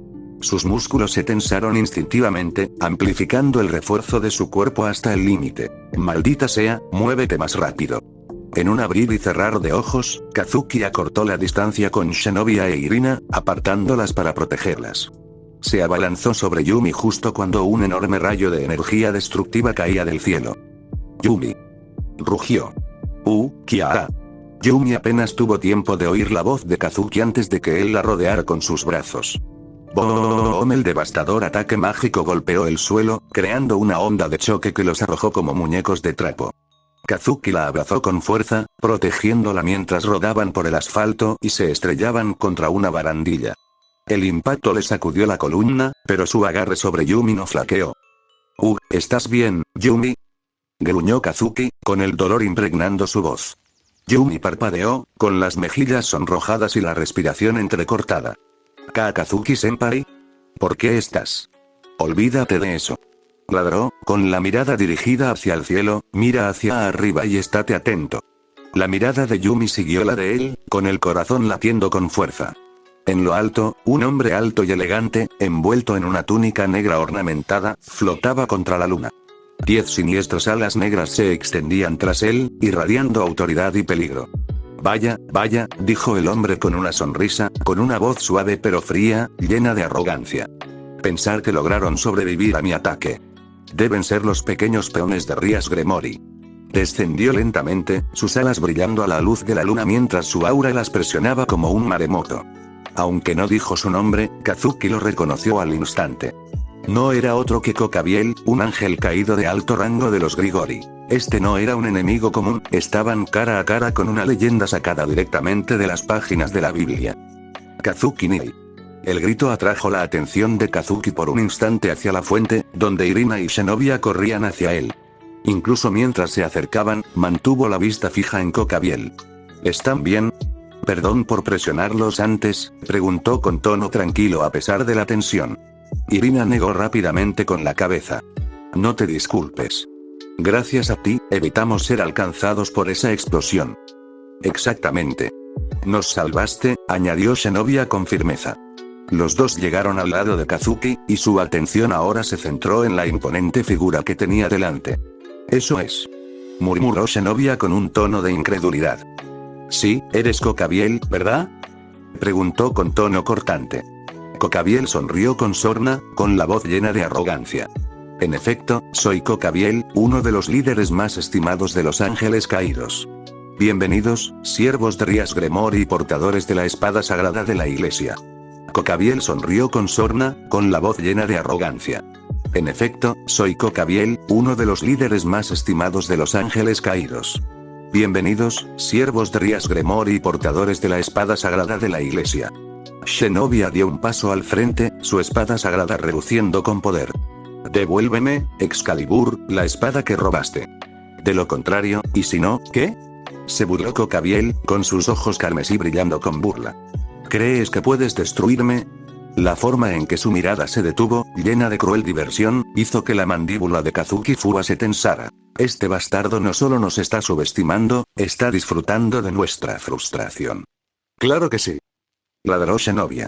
Sus músculos se tensaron instintivamente, amplificando el refuerzo de su cuerpo hasta el límite. Maldita sea, muévete más rápido. En un abrir y cerrar de ojos, Kazuki acortó la distancia con Shinobi e Irina, apartándolas para protegerlas. Se abalanzó sobre Yumi justo cuando un enorme rayo de energía destructiva caía del cielo. Yumi. Rugió. Kia. Yumi apenas tuvo tiempo de oír la voz de Kazuki antes de que él la rodeara con sus brazos. ¡Boom! El devastador ataque mágico golpeó el suelo, creando una onda de choque que los arrojó como muñecos de trapo. Kazuki la abrazó con fuerza, protegiéndola mientras rodaban por el asfalto y se estrellaban contra una barandilla. El impacto le sacudió la columna, pero su agarre sobre Yumi no flaqueó. ¿Estás bien, Yumi? Gruñó Kazuki, con el dolor impregnando su voz. Yumi parpadeó, con las mejillas sonrojadas y la respiración entrecortada. Kazuki-senpai. ¿Por qué estás? Olvídate de eso. Ladró, con la mirada dirigida hacia el cielo, mira hacia arriba y estate atento. La mirada de Yumi siguió la de él, con el corazón latiendo con fuerza. En lo alto, un hombre alto y elegante, envuelto en una túnica negra ornamentada, flotaba contra la luna. 10 siniestras alas negras se extendían tras él, irradiando autoridad y peligro. Vaya, dijo el hombre con una sonrisa, con una voz suave pero fría, llena de arrogancia. Pensar que lograron sobrevivir a mi ataque. Deben ser los pequeños peones de Rías Gremory. Descendió lentamente, sus alas brillando a la luz de la luna mientras su aura las presionaba como un maremoto. Aunque no dijo su nombre, Kazuki lo reconoció al instante. No era otro que Kokabiel, un ángel caído de alto rango de los Grigori. Este no era un enemigo común, estaban cara a cara con una leyenda sacada directamente de las páginas de la Biblia. Kazuki Nil. El grito atrajo la atención de Kazuki por un instante hacia la fuente, donde Irina y Shinobi corrían hacia él. Incluso mientras se acercaban, mantuvo la vista fija en Kokabiel. ¿Están bien? ¿Perdón por presionarlos antes?, preguntó con tono tranquilo a pesar de la tensión. Irina negó rápidamente con la cabeza. No te disculpes. Gracias a ti, evitamos ser alcanzados por esa explosión. Exactamente. Nos salvaste, añadió Shinobi con firmeza. Los dos llegaron al lado de Kazuki, y su atención ahora se centró en la imponente figura que tenía delante. Eso es. Murmuró Shinobi con un tono de incredulidad. Sí, eres Kokabiel, ¿verdad? Preguntó con tono cortante. Kokabiel sonrió con sorna, con la voz llena de arrogancia. En efecto, soy Kokabiel, uno de los líderes más estimados de los ángeles caídos. Bienvenidos, siervos de Rías Gremory y portadores de la espada sagrada de la iglesia. Kokabiel sonrió con sorna, con la voz llena de arrogancia. En efecto, soy Kokabiel, uno de los líderes más estimados de los ángeles caídos. Bienvenidos, siervos de Rías Gremory y portadores de la espada sagrada de la iglesia. Shinobi dio un paso al frente, su espada sagrada reluciendo con poder. Devuélveme, Excalibur, la espada que robaste. De lo contrario, ¿y si no, qué? Se burló Kokabiel, con sus ojos carmesí brillando con burla. ¿Crees que puedes destruirme? La forma en que su mirada se detuvo, llena de cruel diversión, hizo que la mandíbula de Kazuki Fuwa se tensara. Este bastardo no solo nos está subestimando, está disfrutando de nuestra frustración. Claro que sí. Ladró Shinobi.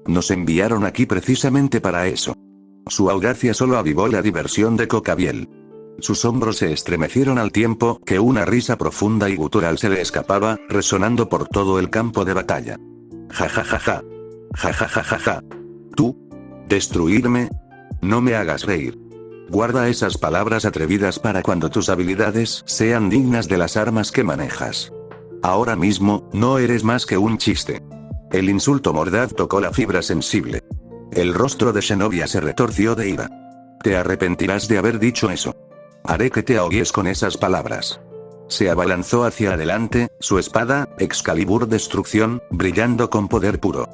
Nos enviaron aquí precisamente para eso. Su audacia solo avivó la diversión de Kokabiel. Sus hombros se estremecieron al tiempo que una risa profunda y gutural se le escapaba, resonando por todo el campo de batalla. Ja ja ja ja. Ja ja ja ja ja. ¿Tú? ¿Destruirme? No me hagas reír. Guarda esas palabras atrevidas para cuando tus habilidades sean dignas de las armas que manejas. Ahora mismo, no eres más que un chiste. El insulto mordaz tocó la fibra sensible. El rostro de Shinobi se retorció de ira. Te arrepentirás de haber dicho eso. Haré que te ahogues con esas palabras. Se abalanzó hacia adelante, su espada, Excalibur Destrucción, brillando con poder puro.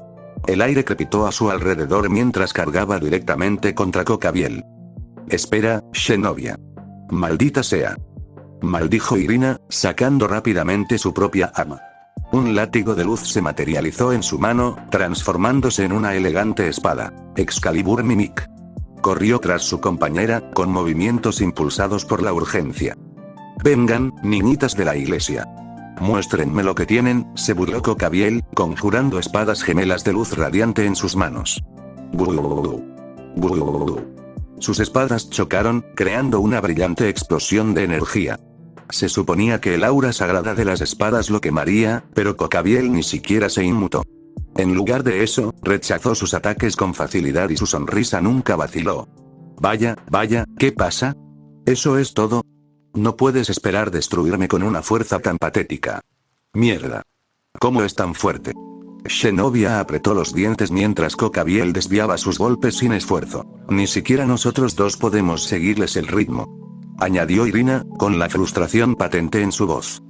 El aire crepitó a su alrededor mientras cargaba directamente contra Kokabiel. Espera, Shinobi. Maldita sea. Maldijo Irina, sacando rápidamente su propia arma. Un látigo de luz se materializó en su mano, transformándose en una elegante espada. Excalibur Mimic. corrió tras su compañera, con movimientos impulsados por la urgencia. «Vengan, niñitas de la iglesia. Muéstrenme lo que tienen», se burló Cocabiel, conjurando espadas gemelas de luz radiante en sus manos. Sus espadas chocaron, creando una brillante explosión de energía. Se suponía que el aura sagrada de las espadas lo quemaría, pero Cocabiel ni siquiera se inmutó. En lugar de eso, rechazó sus ataques con facilidad y su sonrisa nunca vaciló. «Vaya, ¿qué pasa? ¿Eso es todo? No puedes esperar destruirme con una fuerza tan patética. Mierda. ¿Cómo es tan fuerte?». Zenobia apretó los dientes mientras Cocabiel desviaba sus golpes sin esfuerzo. «Ni siquiera nosotros dos podemos seguirles el ritmo», añadió Irina, con la frustración patente en su voz.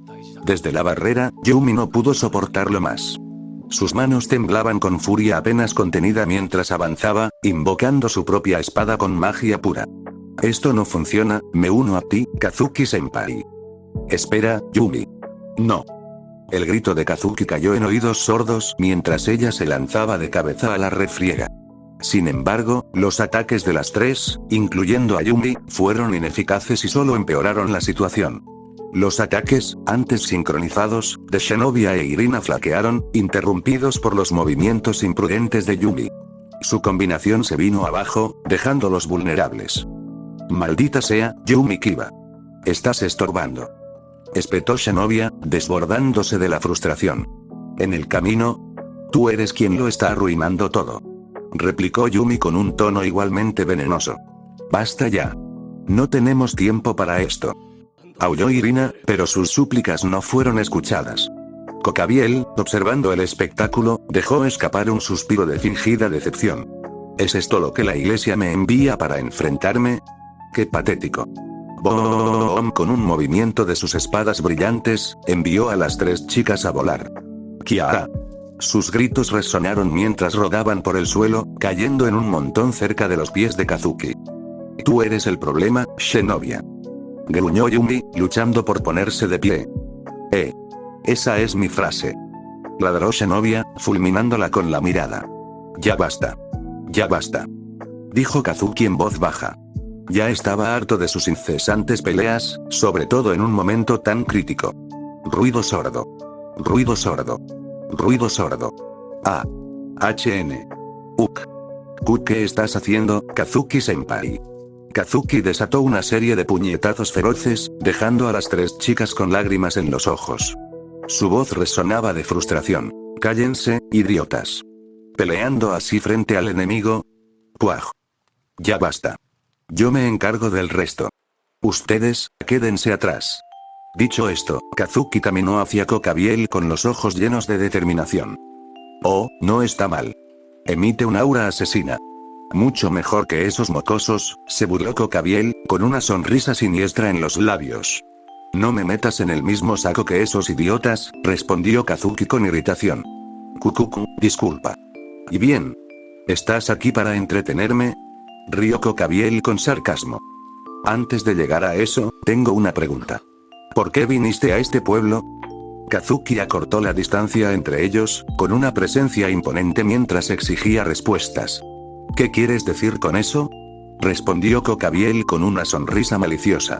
Desde la barrera, Yumi no pudo soportarlo más. Sus manos temblaban con furia apenas contenida mientras avanzaba, invocando su propia espada con magia pura. «Esto no funciona, me uno a ti, Kazuki-senpai». «Espera, Yumi». «No». El grito de Kazuki cayó en oídos sordos mientras ella se lanzaba de cabeza a la refriega. Sin embargo, los ataques de las tres, incluyendo a Yumi, fueron ineficaces y solo empeoraron la situación. Los ataques, antes sincronizados, de Zenobia e Irina flaquearon, interrumpidos por los movimientos imprudentes de Yumi. Su combinación se vino abajo, dejándolos vulnerables. «Maldita sea, Yumi Kiba. Estás estorbando», espetó Zenobia, desbordándose de la frustración. «En el camino, tú eres quien lo está arruinando todo», replicó Yumi con un tono igualmente venenoso. «Basta ya. No tenemos tiempo para esto», aulló Irina, pero sus súplicas no fueron escuchadas. Cocabiel, observando el espectáculo, dejó escapar un suspiro de fingida decepción. «¿Es esto lo que la iglesia me envía para enfrentarme? ¡Qué patético!». Boom, con un movimiento de sus espadas brillantes, envió a las tres chicas a volar. «¡Kia!». Sus gritos resonaron mientras rodaban por el suelo, cayendo en un montón cerca de los pies de Kazuki. «Tú eres el problema, Zenobia», gruñó Yumi, luchando por ponerse de pie. Esa es mi frase», ladró Zenobia, fulminándola con la mirada. «Ya basta. Ya basta», dijo Kazuki en voz baja. Ya estaba harto de sus incesantes peleas, sobre todo en un momento tan crítico. Ruido sordo. Ruido sordo. Ruido sordo. HN. ¿Qué estás haciendo, Kazuki-senpai?». Kazuki desató una serie de puñetazos feroces, dejando a las tres chicas con lágrimas en los ojos. Su voz resonaba de frustración. «Cállense, idiotas. Peleando así frente al enemigo. ¡Puaj! Ya basta. Yo me encargo del resto. Ustedes, quédense atrás». Dicho esto, Kazuki caminó hacia Cocabiel con los ojos llenos de determinación. «Oh, no está mal. Emite un aura asesina. Mucho mejor que esos mocosos», se burló Cocabiel, con una sonrisa siniestra en los labios. «No me metas en el mismo saco que esos idiotas», respondió Kazuki con irritación. Disculpa. «¿Y bien? ¿Estás aquí para entretenerme?», rió Cocabiel con sarcasmo. «Antes de llegar a eso, tengo una pregunta. ¿Por qué viniste a este pueblo?». Kazuki acortó la distancia entre ellos, con una presencia imponente mientras exigía respuestas. «¿Qué quieres decir con eso?», respondió Cocabiel con una sonrisa maliciosa.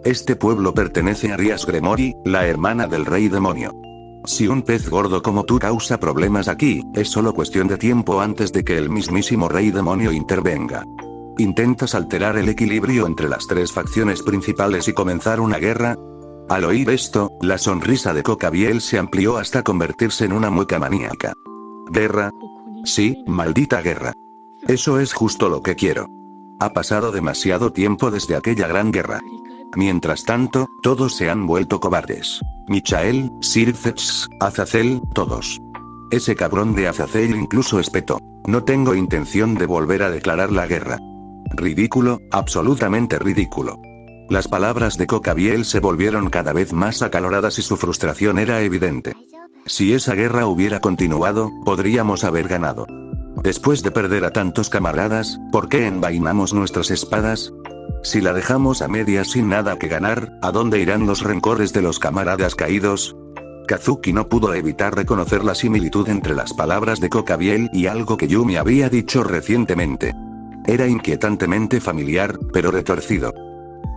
«Este pueblo pertenece a Rias Gremory, la hermana del rey demonio. Si un pez gordo como tú causa problemas aquí, es solo cuestión de tiempo antes de que el mismísimo rey demonio intervenga. ¿Intentas alterar el equilibrio entre las tres facciones principales y comenzar una guerra?». Al oír esto, la sonrisa de Cocabiel se amplió hasta convertirse en una mueca maníaca. «¿Guerra? Sí, maldita guerra. Eso es justo lo que quiero. Ha pasado demasiado tiempo desde aquella gran guerra. Mientras tanto, todos se han vuelto cobardes. Michael, Sirfetch, Azazel, todos. Ese cabrón de Azazel incluso espetó. No tengo intención de volver a declarar la guerra». Ridículo, absolutamente ridículo. Las palabras de Cocabiel se volvieron cada vez más acaloradas y su frustración era evidente. Si esa guerra hubiera continuado, podríamos haber ganado. Después de perder a tantos camaradas, ¿por qué envainamos nuestras espadas? Si la dejamos a medias sin nada que ganar, ¿a dónde irán los rencores de los camaradas caídos? Kazuki no pudo evitar reconocer la similitud entre las palabras de Cocabiel y algo que Yumi había dicho recientemente. era inquietantemente familiar, pero retorcido.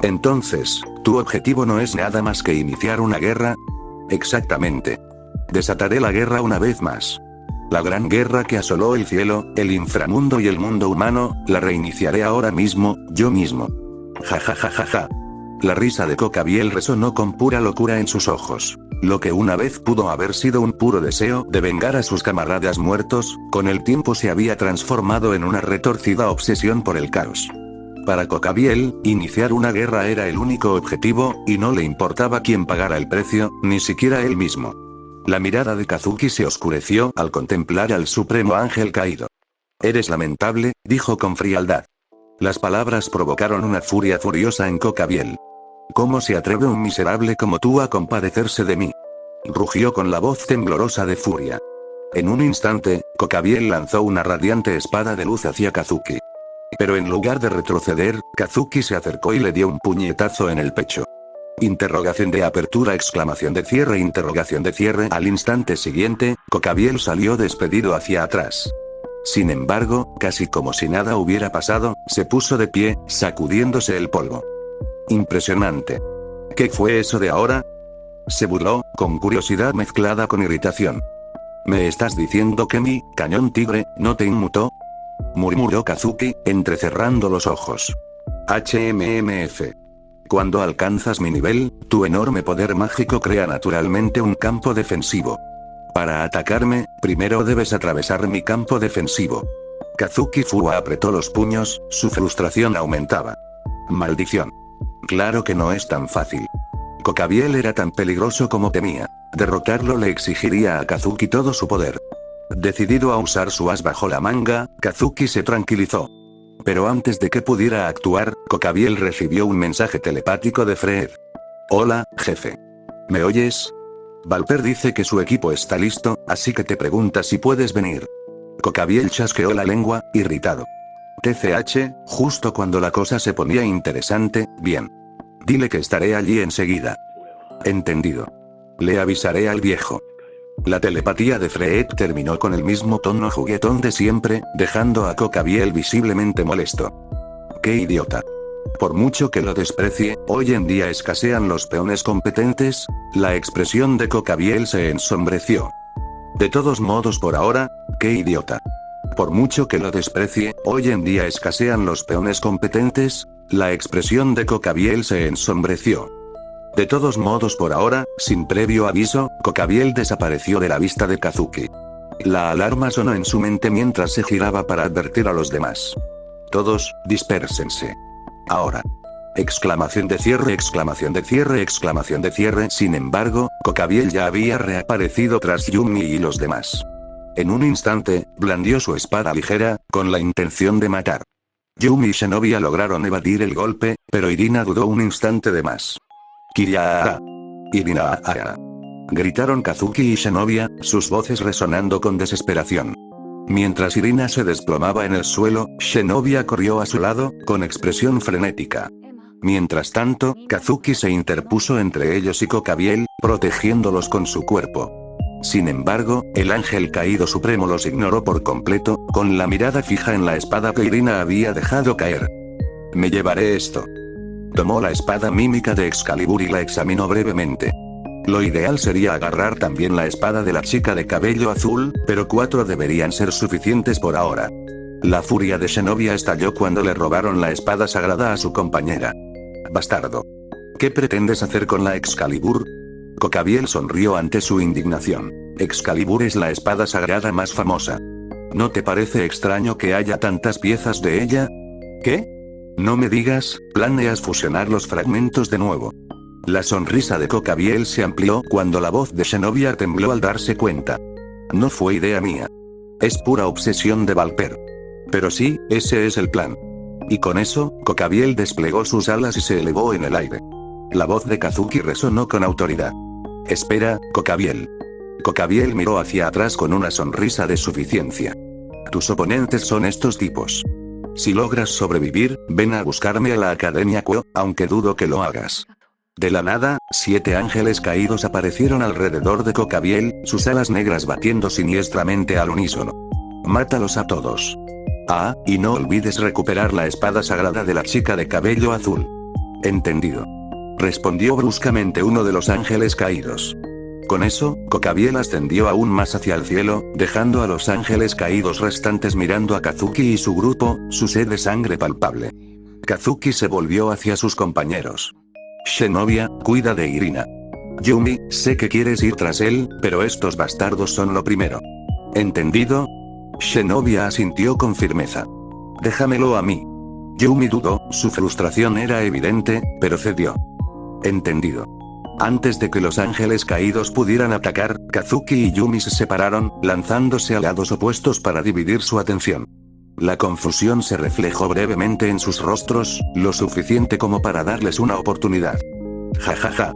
Entonces, ¿tu objetivo no es nada más que iniciar una guerra? Exactamente. Desataré la guerra una vez más. La gran guerra que asoló el cielo, el inframundo y el mundo humano, la reiniciaré ahora mismo, yo mismo. Ja ja ja ja ja. La risa de Cocabiel resonó con pura locura en sus ojos. Lo que una vez pudo haber sido un puro deseo de vengar a sus camaradas muertos, con el tiempo se había transformado en una retorcida obsesión por el caos. Para Cocabiel, iniciar una guerra era el único objetivo, y no le importaba quién pagara el precio, ni siquiera él mismo. La mirada de Kazuki se oscureció al contemplar al supremo ángel caído. Eres lamentable, dijo con frialdad. Las palabras provocaron una furia furiosa en Cocabiel. ¿Cómo se atreve un miserable como tú a compadecerse de mí? Rugió con la voz temblorosa de furia. En un instante, Cocabiel lanzó una radiante espada de luz hacia Kazuki. Pero en lugar de retroceder, Kazuki se acercó y le dio un puñetazo en el pecho. Interrogación de apertura, exclamación de cierre, interrogación de cierre. Al instante siguiente, Cocabiel salió despedido hacia atrás. Sin embargo, casi como si nada hubiera pasado, se puso de pie, sacudiéndose el polvo. Impresionante. ¿Qué fue eso de ahora? Se burló, con curiosidad mezclada con irritación. ¿Me estás diciendo que mi cañón tigre no te inmutó? Murmuró Kazuki, entrecerrando los ojos. HMMF. Cuando alcanzas mi nivel, tu enorme poder mágico crea naturalmente un campo defensivo. Para atacarme, primero debes atravesar mi campo defensivo. Kazuki Fuwa apretó los puños, su frustración aumentaba. Maldición. Claro que no es tan fácil. Cocabiel era tan peligroso como temía. Derrotarlo le exigiría a Kazuki todo su poder. Decidido a usar su as bajo la manga, Kazuki se tranquilizó. Pero antes de que pudiera actuar, Cocabiel recibió un mensaje telepático de Fred. Hola, jefe. ¿Me oyes? Valper dice que su equipo está listo, así que te pregunta si puedes venir. Cocabiel chasqueó la lengua, irritado. TCH, justo cuando la cosa se ponía interesante, bien. Dile que estaré allí enseguida. Entendido. Le avisaré al viejo. La telepatía de Fred terminó con el mismo tono juguetón de siempre, dejando a Cocabiel visiblemente molesto. ¡Qué idiota! Por mucho que lo desprecie, hoy en día escasean los peones competentes. La expresión de Cocabiel se ensombreció. De todos modos, por ahora, ¡qué idiota! Por mucho que lo desprecie, hoy en día escasean los peones competentes. La expresión de Cocabiel se ensombreció. De todos modos, por ahora, sin previo aviso, Cocabiel desapareció de la vista de Kazuki. La alarma sonó en su mente mientras se giraba para advertir a los demás. Todos, dispérsense. Ahora. Exclamación de cierre, exclamación de cierre, exclamación de cierre. Sin embargo, Cocabiel ya había reaparecido tras Yumi y los demás. En un instante, blandió su espada ligera, con la intención de matar. Yumi y Shinobi lograron evadir el golpe, pero Irina dudó un instante de más. ¡Kiria! ¡Irina! Gritaron Kazuki y Shinobi, sus voces resonando con desesperación. Mientras Irina se desplomaba en el suelo, Shinobi corrió a su lado, con expresión frenética. Mientras tanto, Kazuki se interpuso entre ellos y Cocabiel, protegiéndolos con su cuerpo. Sin embargo, el ángel caído supremo los ignoró por completo, con la mirada fija en la espada que Irina había dejado caer. Me llevaré esto. Tomó la espada mímica de Excalibur y la examinó brevemente. Lo ideal sería agarrar también la espada de la chica de cabello azul, pero 4 deberían ser suficientes por ahora. La furia de Shinobi estalló cuando le robaron la espada sagrada a su compañera. Bastardo. ¿Qué pretendes hacer con la Excalibur? Cocabiel sonrió ante su indignación. Excalibur es la espada sagrada más famosa. ¿No te parece extraño que haya tantas piezas de ella? ¿Qué? No me digas, ¿planeas fusionar los fragmentos de nuevo? La sonrisa de Cocabiel se amplió cuando la voz de Shinobi tembló al darse cuenta. No fue idea mía. Es pura obsesión de Valper. Pero sí, ese es el plan. Y con eso, Cocabiel desplegó sus alas y se elevó en el aire. La voz de Kazuki resonó con autoridad. Espera, Cocabiel. Cocabiel miró hacia atrás con una sonrisa de suficiencia. Tus oponentes son estos tipos. Si logras sobrevivir, ven a buscarme a la Academia Kuo, aunque dudo que lo hagas. De la nada, 7 ángeles caídos aparecieron alrededor de Cocabiel, sus alas negras batiendo siniestramente al unísono. Mátalos a todos. Ah, y no olvides recuperar la espada sagrada de la chica de cabello azul. Entendido. Respondió bruscamente uno de los ángeles caídos. Con eso, Kokabiel ascendió aún más hacia el cielo, dejando a los ángeles caídos restantes mirando a Kazuki y su grupo, su sed de sangre palpable. Kazuki se volvió hacia sus compañeros. Shinobi, cuida de Irina. Yumi, sé que quieres ir tras él, pero estos bastardos son lo primero. ¿Entendido? Shinobi asintió con firmeza. Déjamelo a mí. Yumi dudó, su frustración era evidente, pero cedió. Entendido. Antes de que los ángeles caídos pudieran atacar, Kazuki y Yumi se separaron, lanzándose a lados opuestos para dividir su atención. La confusión se reflejó brevemente en sus rostros, lo suficiente como para darles una oportunidad. Jajaja.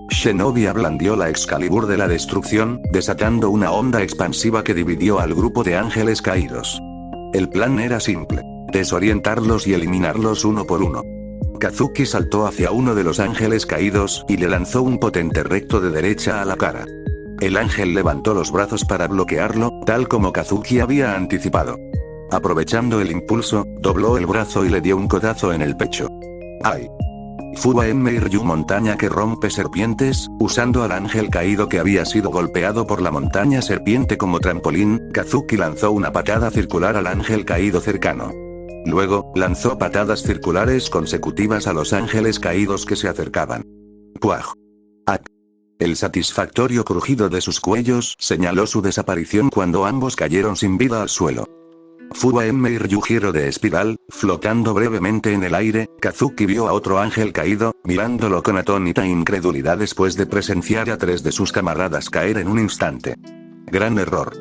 Shinobi blandió la Excalibur de la destrucción, desatando una onda expansiva que dividió al grupo de ángeles caídos. El plan era simple: desorientarlos y eliminarlos uno por uno. Kazuki saltó hacia uno de los ángeles caídos y le lanzó un potente recto de derecha a la cara. El ángel levantó los brazos para bloquearlo, tal como Kazuki había anticipado. Aprovechando el impulso, dobló el brazo y le dio un codazo en el pecho. ¡Ay! Fuwa Ryu montaña que rompe serpientes, usando al ángel caído que había sido golpeado por la montaña serpiente como trampolín, Kazuki lanzó una patada circular al ángel caído cercano. Luego, lanzó patadas circulares consecutivas a los ángeles caídos que se acercaban. ¡Puaj! ¡At! El satisfactorio crujido de sus cuellos señaló su desaparición cuando ambos cayeron sin vida al suelo. Fuwa Ryu giro de espiral, flotando brevemente en el aire, Kazuki vio a otro ángel caído, mirándolo con atónita incredulidad después de presenciar a 3 de sus camaradas caer en un instante. Gran error.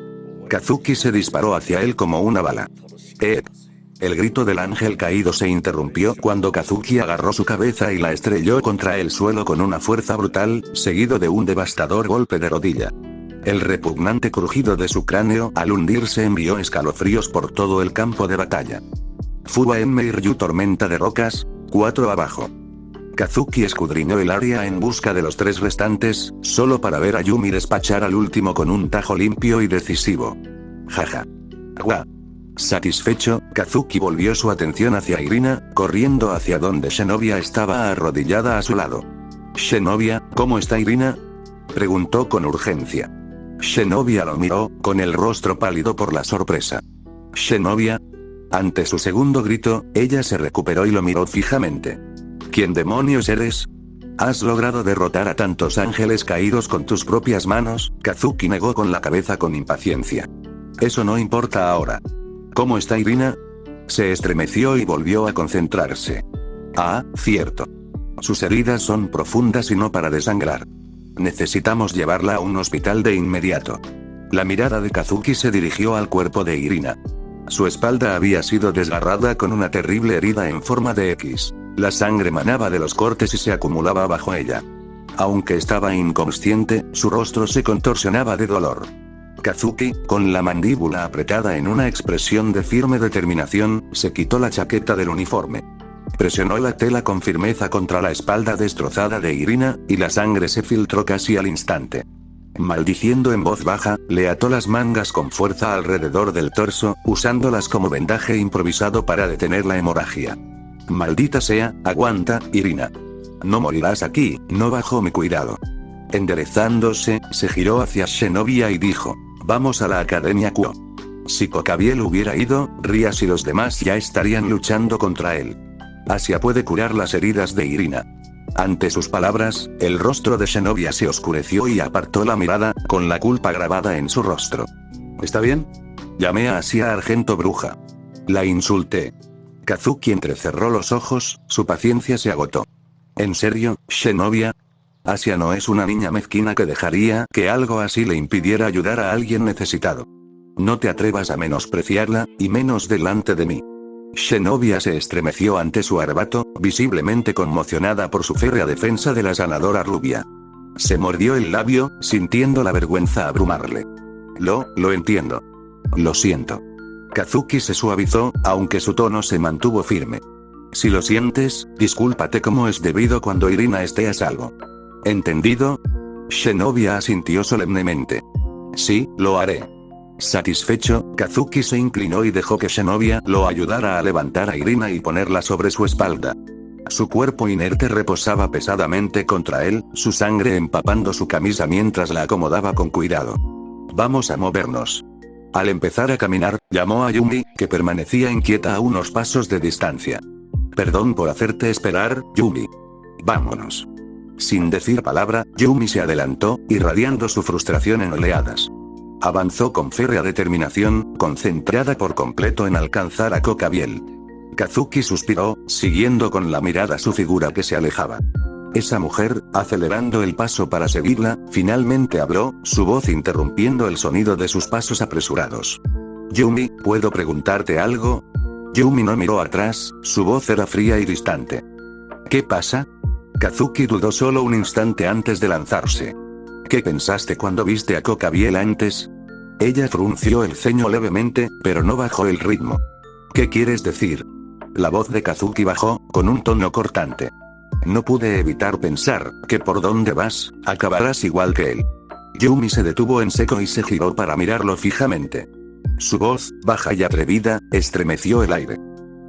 Kazuki se disparó hacia él como una bala. El grito del ángel caído se interrumpió cuando Kazuki agarró su cabeza y la estrelló contra el suelo con una fuerza brutal, seguido de un devastador golpe de rodilla. El repugnante crujido de su cráneo al hundirse envió escalofríos por todo el campo de batalla. Fuwa Ryu tormenta de rocas, 4 abajo. Kazuki escudriñó el área en busca de los 3 restantes, solo para ver a Yumi despachar al último con un tajo limpio y decisivo. Jaja. Gua. Satisfecho, Kazuki volvió su atención hacia Irina, corriendo hacia donde Shinobi estaba arrodillada a su lado. Shinobi, ¿cómo está Irina?, preguntó con urgencia. Shinobi lo miró, con el rostro pálido por la sorpresa. Shinobi. Ante su segundo grito, ella se recuperó y lo miró fijamente. ¿Quién demonios eres? ¿Has logrado derrotar a tantos ángeles caídos con tus propias manos? Kazuki negó con la cabeza con impaciencia. Eso no importa ahora. ¿Cómo está Irina? Se estremeció y volvió a concentrarse. Ah, cierto. Sus heridas son profundas y no para de sangrar. Necesitamos llevarla a un hospital de inmediato. La mirada de Kazuki se dirigió al cuerpo de Irina. Su espalda había sido desgarrada con una terrible herida en forma de X. La sangre manaba de los cortes y se acumulaba bajo ella. Aunque estaba inconsciente, su rostro se contorsionaba de dolor. Kazuki, con la mandíbula apretada en una expresión de firme determinación, se quitó la chaqueta del uniforme. Presionó la tela con firmeza contra la espalda destrozada de Irina, y la sangre se filtró casi al instante. Maldiciendo en voz baja, le ató las mangas con fuerza alrededor del torso, usándolas como vendaje improvisado para detener la hemorragia. Maldita sea, aguanta, Irina. No morirás aquí, no bajo mi cuidado. Enderezándose, se giró hacia Shinobi y dijo: vamos a la Academia Kuo. Si Kokabiel hubiera ido, Rias y los demás ya estarían luchando contra él. Asia puede curar las heridas de Irina. Ante sus palabras, el rostro de Shinobi se oscureció y apartó la mirada, con la culpa grabada en su rostro. ¿Está bien? Llamé a Asia Argento Bruja. La insulté. Kazuki entrecerró los ojos, su paciencia se agotó. ¿En serio, Shinobi? Asia no es una niña mezquina que dejaría que algo así le impidiera ayudar a alguien necesitado. No te atrevas a menospreciarla, y menos delante de mí. Shinobi se estremeció ante su arrebato, visiblemente conmocionada por su férrea defensa de la sanadora rubia. Se mordió el labio, sintiendo la vergüenza abrumarle. Lo entiendo. Lo siento. Kazuki se suavizó, aunque su tono se mantuvo firme. Si lo sientes, discúlpate como es debido cuando Irina esté a salvo. ¿Entendido? Shinobi asintió solemnemente. Sí, lo haré. Satisfecho, Kazuki se inclinó y dejó que Shinobi lo ayudara a levantar a Irina y ponerla sobre su espalda. Su cuerpo inerte reposaba pesadamente contra él, su sangre empapando su camisa mientras la acomodaba con cuidado. Vamos a movernos. Al empezar a caminar, llamó a Yumi, que permanecía inquieta a unos pasos de distancia. Perdón por hacerte esperar, Yumi. Vámonos. Sin decir palabra, Yumi se adelantó, irradiando su frustración en oleadas. Avanzó con férrea determinación, concentrada por completo en alcanzar a Kokabiel. Kazuki suspiró, siguiendo con la mirada su figura que se alejaba. Esa mujer, acelerando el paso para seguirla, finalmente habló, su voz interrumpiendo el sonido de sus pasos apresurados. Yumi, ¿puedo preguntarte algo? Yumi no miró atrás, su voz era fría y distante. ¿Qué pasa? Kazuki dudó solo un instante antes de lanzarse. ¿Qué pensaste cuando viste a Kokabiel antes? Ella frunció el ceño levemente, pero no bajó el ritmo. ¿Qué quieres decir? La voz de Kazuki bajó, con un tono cortante. No pude evitar pensar, que por donde vas, acabarás igual que él. Yumi se detuvo en seco y se giró para mirarlo fijamente. Su voz, baja y atrevida, estremeció el aire.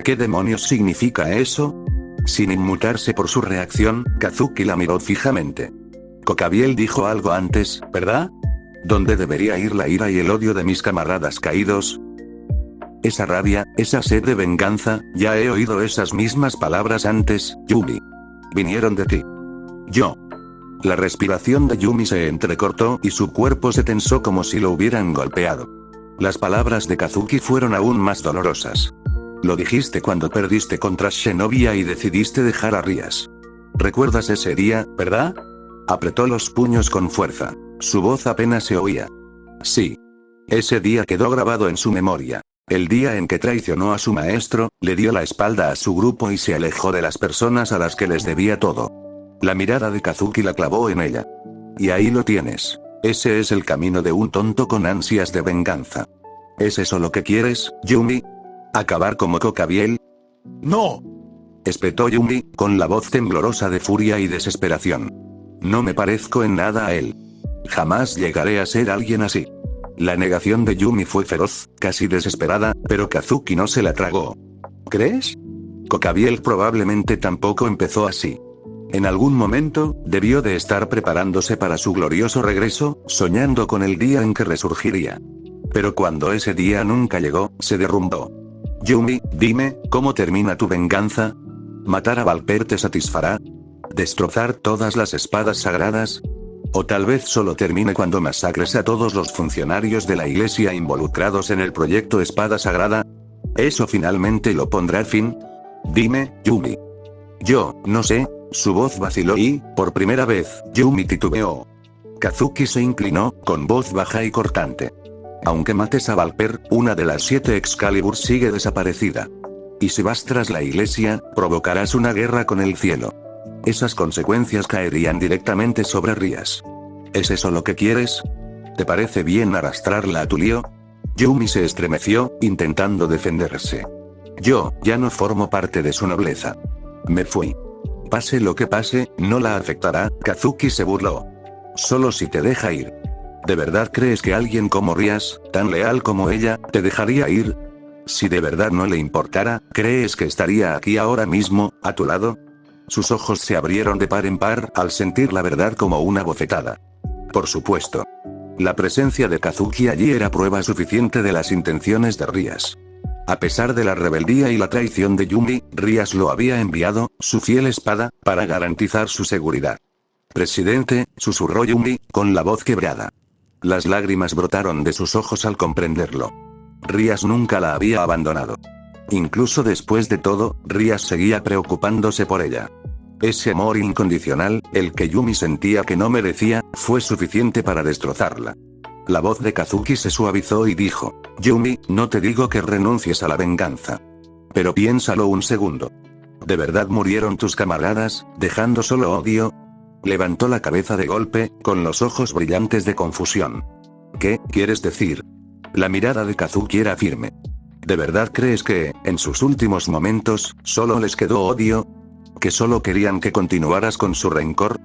¿Qué demonios significa eso? Sin inmutarse por su reacción, Kazuki la miró fijamente. Kokabiel dijo algo antes, ¿verdad? ¿Dónde debería ir la ira y el odio de mis camaradas caídos? Esa rabia, esa sed de venganza, ya he oído esas mismas palabras antes, Yumi. Vinieron de ti. Yo. La respiración de Yumi se entrecortó y su cuerpo se tensó como si lo hubieran golpeado. Las palabras de Kazuki fueron aún más dolorosas. Lo dijiste cuando perdiste contra Shinobi y decidiste dejar a Rias. ¿Recuerdas ese día, verdad? Apretó los puños con fuerza. Su voz apenas se oía. Sí. Ese día quedó grabado en su memoria. El día en que traicionó a su maestro, le dio la espalda a su grupo y se alejó de las personas a las que les debía todo. La mirada de Kazuki la clavó en ella. Y ahí lo tienes. Ese es el camino de un tonto con ansias de venganza. ¿Es eso lo que quieres, Yumi? ¿Acabar como Kokabiel? ¡No! Espetó Yumi, con la voz temblorosa de furia y desesperación. No me parezco en nada a él. Jamás llegaré a ser alguien así. La negación de Yumi fue feroz, casi desesperada, pero Kazuki no se la tragó. ¿Crees? Kokabiel probablemente tampoco empezó así. En algún momento, debió de estar preparándose para su glorioso regreso, soñando con el día en que resurgiría. Pero cuando ese día nunca llegó, se derrumbó. Yumi, dime, ¿cómo termina tu venganza? ¿Matar a Valper te satisfará? ¿Destrozar todas las espadas sagradas? O tal vez solo termine cuando masacres a todos los funcionarios de la iglesia involucrados en el proyecto Espada Sagrada. ¿Eso finalmente lo pondrá fin? Dime, Yumi. Yo, no sé, su voz vaciló y, por primera vez, Yumi titubeó. Kazuki se inclinó, con voz baja y cortante. Aunque mates a Valper, una de las 7 Excalibur sigue desaparecida. Y si vas tras la iglesia, provocarás una guerra con el cielo. Esas consecuencias caerían directamente sobre Rias. ¿Es eso lo que quieres? ¿Te parece bien arrastrarla a tu lío? Yumi se estremeció, intentando defenderse. Yo, ya no formo parte de su nobleza. Me fui. Pase lo que pase, no la afectará, Kazuki se burló. Solo si te deja ir. ¿De verdad crees que alguien como Rias, tan leal como ella, te dejaría ir? Si de verdad no le importara, ¿crees que estaría aquí ahora mismo, a tu lado? Sus ojos se abrieron de par en par al sentir la verdad como una bofetada. Por supuesto. La presencia de Kazuki allí era prueba suficiente de las intenciones de Rias. A pesar de la rebeldía y la traición de Yumi, Rias lo había enviado, su fiel espada, para garantizar su seguridad. Presidente, susurró Yumi, con la voz quebrada. Las lágrimas brotaron de sus ojos al comprenderlo. Rias nunca la había abandonado. Incluso después de todo, Rias seguía preocupándose por ella. Ese amor incondicional, el que Yumi sentía que no merecía, fue suficiente para destrozarla. La voz de Kazuki se suavizó y dijo, Yumi, no te digo que renuncies a la venganza. Pero piénsalo un segundo. ¿De verdad murieron tus camaradas, dejando solo odio? Levantó la cabeza de golpe, con los ojos brillantes de confusión. ¿Qué quieres decir? La mirada de Kazuki era firme. ¿De verdad crees que, en sus últimos momentos, solo les quedó odio? ¿Que solo querían que continuaras con su rencor?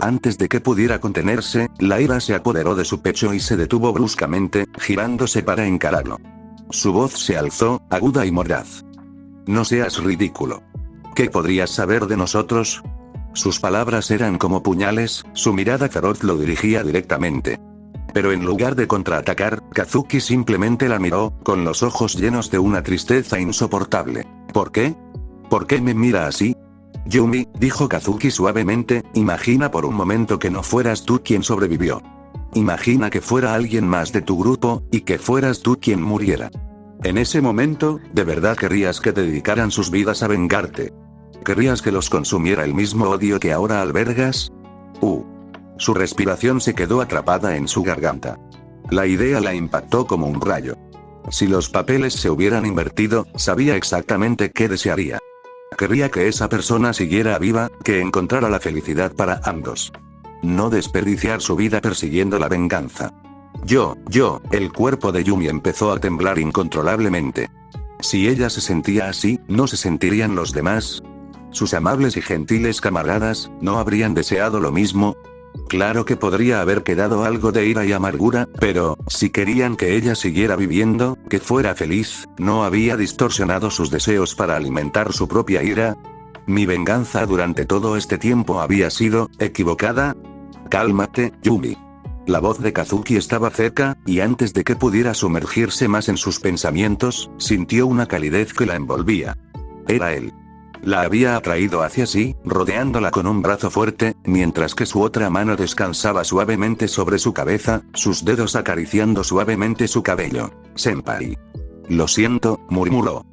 Antes de que pudiera contenerse, la ira se apoderó de su pecho y se detuvo bruscamente, girándose para encararlo. Su voz se alzó, aguda y mordaz. No seas ridículo. ¿Qué podrías saber de nosotros? Sus palabras eran como puñales, su mirada feroz lo dirigía directamente. Pero en lugar de contraatacar, Kazuki simplemente la miró, con los ojos llenos de una tristeza insoportable. ¿Por qué? ¿Por qué me mira así? Yumi, dijo Kazuki suavemente, imagina por un momento que no fueras tú quien sobrevivió. Imagina que fuera alguien más de tu grupo, y que fueras tú quien muriera. En ese momento, ¿de verdad querrías que dedicaran sus vidas a vengarte? ¿Querrías que los consumiera el mismo odio que ahora albergas? Su respiración se quedó atrapada en su garganta. La idea la impactó como un rayo. Si los papeles se hubieran invertido, sabía exactamente qué desearía. Querría que esa persona siguiera viva, que encontrara la felicidad para ambos. No desperdiciar su vida persiguiendo la venganza. El cuerpo de Yumi empezó a temblar incontrolablemente. Si ella se sentía así, ¿no se sentirían los demás? Sus amables y gentiles camaradas, ¿no habrían deseado lo mismo? Claro que podría haber quedado algo de ira y amargura, pero, si querían que ella siguiera viviendo, que fuera feliz, ¿no había distorsionado sus deseos para alimentar su propia ira? ¿Mi venganza durante todo este tiempo había sido equivocada? Cálmate, Yumi. La voz de Kazuki estaba cerca, y antes de que pudiera sumergirse más en sus pensamientos, sintió una calidez que la envolvía. Era él. La había atraído hacia sí, rodeándola con un brazo fuerte, mientras que su otra mano descansaba suavemente sobre su cabeza, sus dedos acariciando suavemente su cabello. Senpai. Lo siento, murmuró.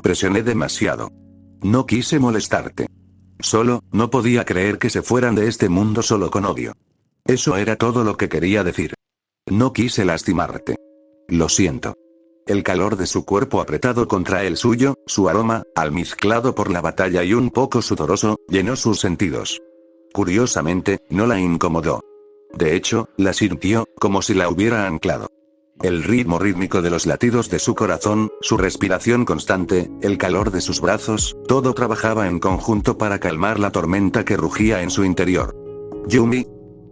Presioné demasiado. No quise molestarte. Solo, no podía creer que se fueran de este mundo solo con odio. Eso era todo lo que quería decir. No quise lastimarte. Lo siento. El calor de su cuerpo apretado contra el suyo, su aroma, almizclado por la batalla y un poco sudoroso, llenó sus sentidos. Curiosamente, no la incomodó. De hecho, la sintió, como si la hubiera anclado. El ritmo rítmico de los latidos de su corazón, su respiración constante, el calor de sus brazos, todo trabajaba en conjunto para calmar la tormenta que rugía en su interior. Yumi.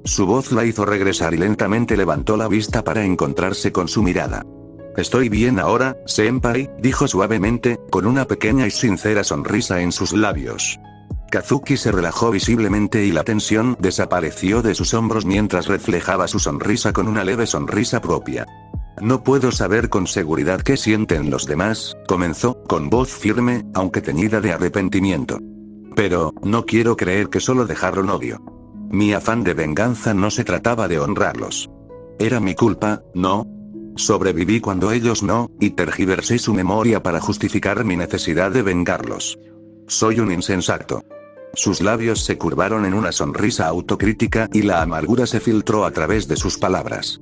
Su voz la hizo regresar y lentamente levantó la vista para encontrarse con su mirada. Estoy bien ahora, senpai, dijo suavemente, con una pequeña y sincera sonrisa en sus labios. Kazuki se relajó visiblemente y la tensión desapareció de sus hombros mientras reflejaba su sonrisa con una leve sonrisa propia. No puedo saber con seguridad qué sienten los demás, comenzó, con voz firme, aunque teñida de arrepentimiento. Pero, no quiero creer que solo dejaron odio. Mi afán de venganza no se trataba de honrarlos. Era mi culpa, ¿no? Sobreviví cuando ellos no, y tergiversé su memoria para justificar mi necesidad de vengarlos. Soy un insensato. Sus labios se curvaron en una sonrisa autocrítica y la amargura se filtró a través de sus palabras.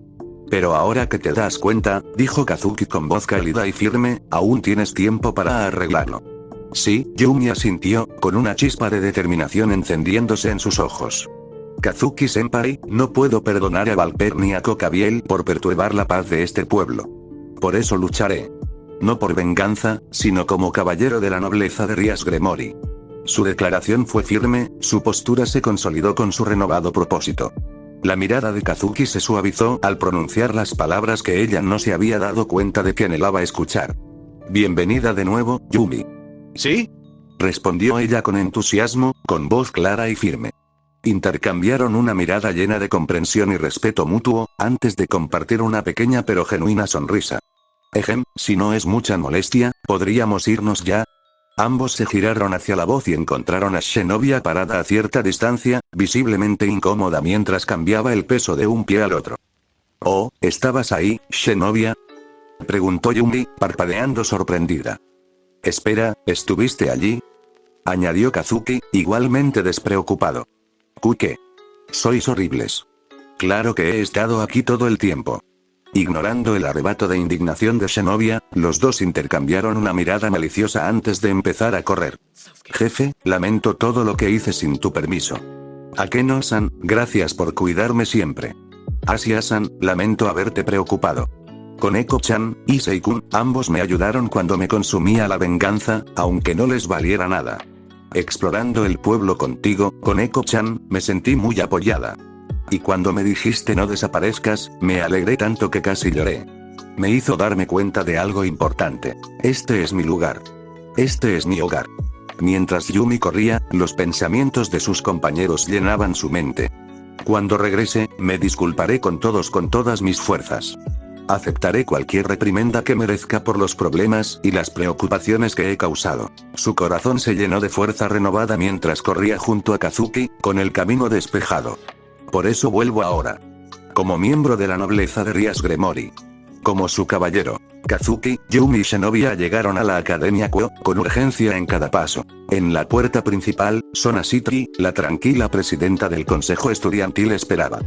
Pero ahora que te das cuenta, dijo Kazuki con voz cálida y firme, aún tienes tiempo para arreglarlo. Sí, Yumi asintió, con una chispa de determinación encendiéndose en sus ojos. Kazuki-senpai, no puedo perdonar a Valper ni a Kokabiel por perturbar la paz de este pueblo. Por eso lucharé. No por venganza, sino como caballero de la nobleza de Rias Gremori. Su declaración fue firme, su postura se consolidó con su renovado propósito. La mirada de Kazuki se suavizó al pronunciar las palabras que ella no se había dado cuenta de que anhelaba escuchar. Bienvenida de nuevo, Yumi. ¿Sí? Respondió ella con entusiasmo, con voz clara y firme. Intercambiaron una mirada llena de comprensión y respeto mutuo, antes de compartir una pequeña pero genuina sonrisa. Si no es mucha molestia, ¿podríamos irnos ya? Ambos se giraron hacia la voz y encontraron a Shinobi parada a cierta distancia, visiblemente incómoda mientras cambiaba el peso de un pie al otro. Oh, ¿estabas ahí, Shinobi? Preguntó Yumi, parpadeando sorprendida. Espera, ¿estuviste allí? Añadió Kazuki, igualmente despreocupado. ¿Qué? Sois horribles. Claro que he estado aquí todo el tiempo. Ignorando el arrebato de indignación de Shinobi, los dos intercambiaron una mirada maliciosa antes de empezar a correr. Jefe, lamento todo lo que hice sin tu permiso. Akeno-san, gracias por cuidarme siempre. Asia-san, lamento haberte preocupado. Koneko-chan, Issei-kun, ambos me ayudaron cuando me consumía la venganza, aunque no les valiera nada. Explorando el pueblo contigo, con Eko-chan, me sentí muy apoyada. Y cuando me dijiste no desaparezcas, me alegré tanto que casi lloré. Me hizo darme cuenta de algo importante. Este es mi lugar. Este es mi hogar. Mientras Yumi corría, los pensamientos de sus compañeros llenaban su mente. Cuando regrese, me disculparé con todos con todas mis fuerzas. Aceptaré cualquier reprimenda que merezca por los problemas y las preocupaciones que he causado. Su corazón se llenó de fuerza renovada mientras corría junto a Kazuki, con el camino despejado. Por eso vuelvo ahora. Como miembro de la nobleza de Rias Gremory. Como su caballero. Kazuki, Yumi y Shinobi llegaron a la Academia Kuo, con urgencia en cada paso. En la puerta principal, Sona City, la tranquila presidenta del consejo estudiantil esperaba.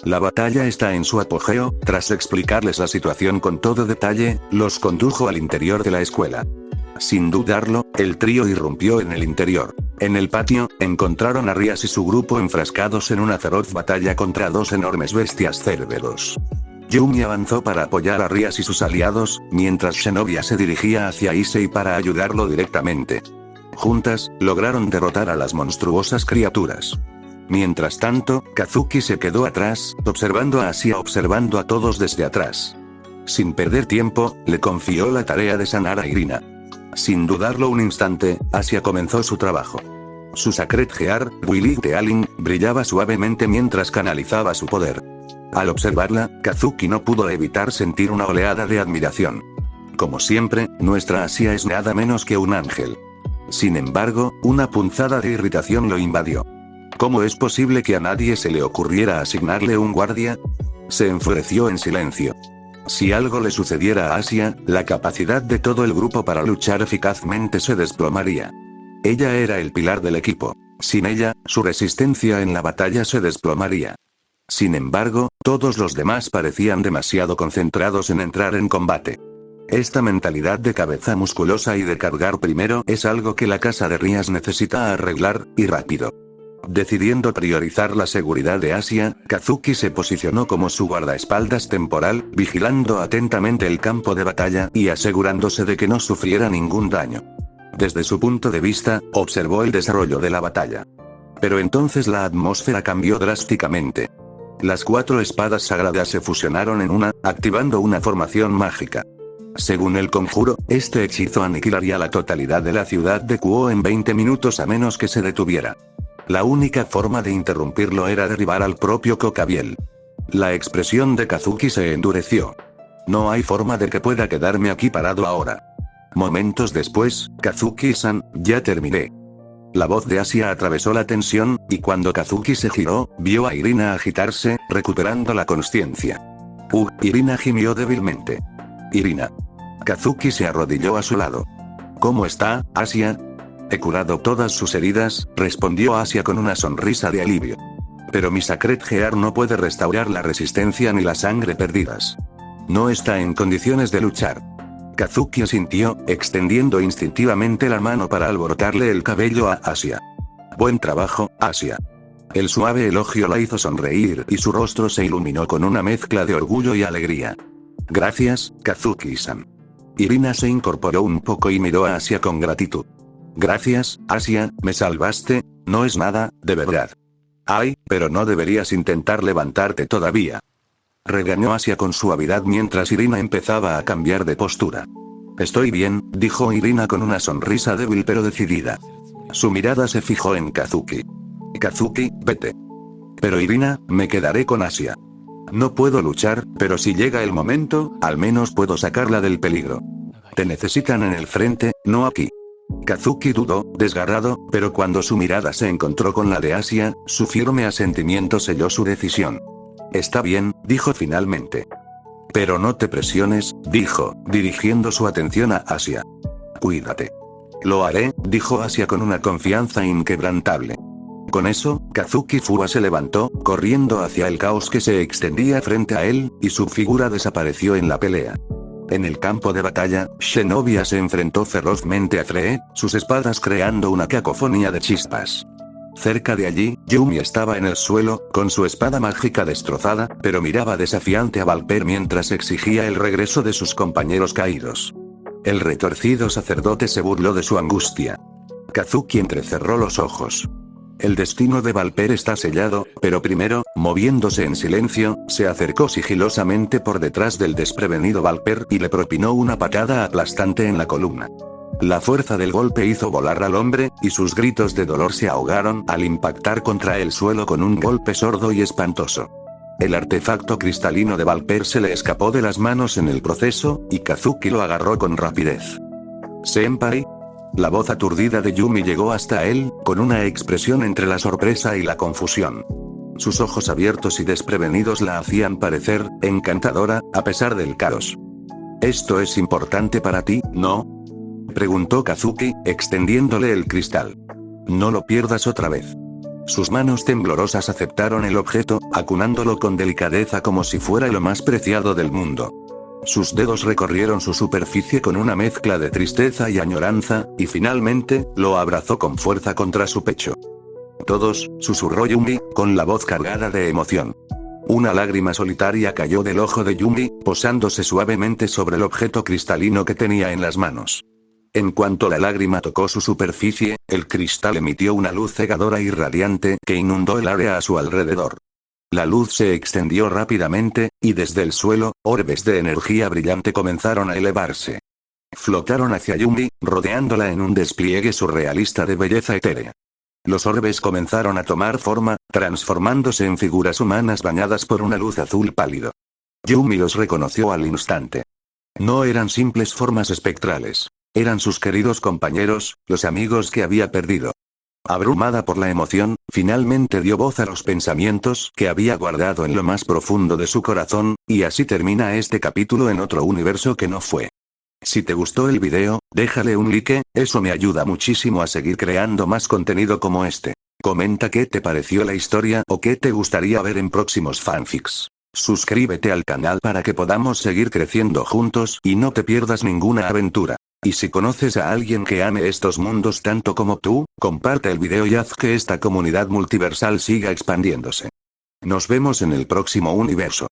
La batalla está en su apogeo. Tras explicarles la situación con todo detalle, los condujo al interior de la escuela. Sin dudarlo, el trío irrumpió en el interior. En el patio, encontraron a Rias y su grupo enfrascados en una feroz batalla contra dos enormes bestias Cerberus. Yumi avanzó para apoyar a Rias y sus aliados, mientras Shinobi se dirigía hacia Issei para ayudarlo directamente. Juntas, lograron derrotar a las monstruosas criaturas. Mientras tanto, Kazuki se quedó atrás, observando a Asia, observando a todos desde atrás. Sin perder tiempo, le confió la tarea de sanar a Irina. Sin dudarlo un instante, Asia comenzó su trabajo. Su Sacred Gear, Willy Tealin, brillaba suavemente mientras canalizaba su poder. Al observarla, Kazuki no pudo evitar sentir una oleada de admiración. Como siempre, nuestra Asia es nada menos que un ángel. Sin embargo, una punzada de irritación lo invadió. ¿Cómo es posible que a nadie se le ocurriera asignarle un guardia? Se enfureció en silencio. Si algo le sucediera a Asia, la capacidad de todo el grupo para luchar eficazmente se desplomaría. Ella era el pilar del equipo. Sin ella, su resistencia en la batalla se desplomaría. Sin embargo, todos los demás parecían demasiado concentrados en entrar en combate. Esta mentalidad de cabeza musculosa y de cargar primero es algo que la casa de Rias necesita arreglar, y rápido. Decidiendo priorizar la seguridad de Asia, Kazuki se posicionó como su guardaespaldas temporal, vigilando atentamente el campo de batalla y asegurándose de que no sufriera ningún daño. Desde su punto de vista, observó el desarrollo de la batalla. Pero entonces la atmósfera cambió drásticamente. Las 4 espadas sagradas se fusionaron en una, activando una formación mágica. Según el conjuro, este hechizo aniquilaría la totalidad de la ciudad de Kuo en 20 minutos a menos que se detuviera. La única forma de interrumpirlo era derribar al propio Kokabiel. La expresión de Kazuki se endureció. No hay forma de que pueda quedarme aquí parado ahora. Momentos después, Kazuki-san, ya terminé. La voz de Asia atravesó la tensión, y cuando Kazuki se giró, vio a Irina agitarse, recuperando la consciencia. Irina gimió débilmente. Irina. Kazuki se arrodilló a su lado. ¿Cómo está, Asia? He curado todas sus heridas, respondió Asia con una sonrisa de alivio. Pero mi Sacred Gear no puede restaurar la resistencia ni la sangre perdidas. No está en condiciones de luchar. Kazuki asintió, extendiendo instintivamente la mano para alborotarle el cabello a Asia. Buen trabajo, Asia. El suave elogio la hizo sonreír y su rostro se iluminó con una mezcla de orgullo y alegría. Gracias, Kazuki-san. Irina se incorporó un poco y miró a Asia con gratitud. Gracias, Asia, me salvaste, no es nada, de verdad. Ay, pero no deberías intentar levantarte todavía. Regañó Asia con suavidad mientras Irina empezaba a cambiar de postura. Estoy bien, dijo Irina con una sonrisa débil pero decidida. Su mirada se fijó en Kazuki. Kazuki, vete. Pero Irina, me quedaré con Asia. No puedo luchar, pero si llega el momento, al menos puedo sacarla del peligro. Te necesitan en el frente, no aquí. Kazuki dudó, desgarrado, pero cuando su mirada se encontró con la de Asia, su firme asentimiento selló su decisión. Está bien, dijo finalmente. Pero no te presiones, dijo, dirigiendo su atención a Asia. Cuídate. Lo haré, dijo Asia con una confianza inquebrantable. Con eso, Kazuki Fuwa se levantó, corriendo hacia el caos que se extendía frente a él, y su figura desapareció en la pelea. En el campo de batalla, Shinobi se enfrentó ferozmente a Free, sus espadas creando una cacofonía de chispas. Cerca de allí, Yumi estaba en el suelo, con su espada mágica destrozada, pero miraba desafiante a Valper mientras exigía el regreso de sus compañeros caídos. El retorcido sacerdote se burló de su angustia. Kazuki entrecerró los ojos. El destino de Valper está sellado, pero primero, moviéndose en silencio, se acercó sigilosamente por detrás del desprevenido Valper y le propinó una patada aplastante en la columna. La fuerza del golpe hizo volar al hombre, y sus gritos de dolor se ahogaron al impactar contra el suelo con un golpe sordo y espantoso. El artefacto cristalino de Valper se le escapó de las manos en el proceso, y Kazuki lo agarró con rapidez. «Senpai». La voz aturdida de Yumi llegó hasta él, con una expresión entre la sorpresa y la confusión. Sus ojos abiertos y desprevenidos la hacían parecer encantadora, a pesar del caos. «¿Esto es importante para ti, no?», preguntó Kazuki, extendiéndole el cristal. «No lo pierdas otra vez». Sus manos temblorosas aceptaron el objeto, acunándolo con delicadeza como si fuera lo más preciado del mundo. Sus dedos recorrieron su superficie con una mezcla de tristeza y añoranza, y finalmente, lo abrazó con fuerza contra su pecho. «Todos», susurró Yumi, con la voz cargada de emoción. Una lágrima solitaria cayó del ojo de Yumi, posándose suavemente sobre el objeto cristalino que tenía en las manos. En cuanto la lágrima tocó su superficie, el cristal emitió una luz cegadora y radiante que inundó el área a su alrededor. La luz se extendió rápidamente, y desde el suelo, orbes de energía brillante comenzaron a elevarse. Flotaron hacia Yumi, rodeándola en un despliegue surrealista de belleza etérea. Los orbes comenzaron a tomar forma, transformándose en figuras humanas bañadas por una luz azul pálido. Yumi los reconoció al instante. No eran simples formas espectrales. Eran sus queridos compañeros, los amigos que había perdido. Abrumada por la emoción, finalmente dio voz a los pensamientos que había guardado en lo más profundo de su corazón, y así termina este capítulo en otro universo que no fue. Si te gustó el video, déjale un like, eso me ayuda muchísimo a seguir creando más contenido como este. Comenta qué te pareció la historia o qué te gustaría ver en próximos fanfics. Suscríbete al canal para que podamos seguir creciendo juntos y no te pierdas ninguna aventura. Y si conoces a alguien que ame estos mundos tanto como tú, comparte el video y haz que esta comunidad multiversal siga expandiéndose. Nos vemos en el próximo universo.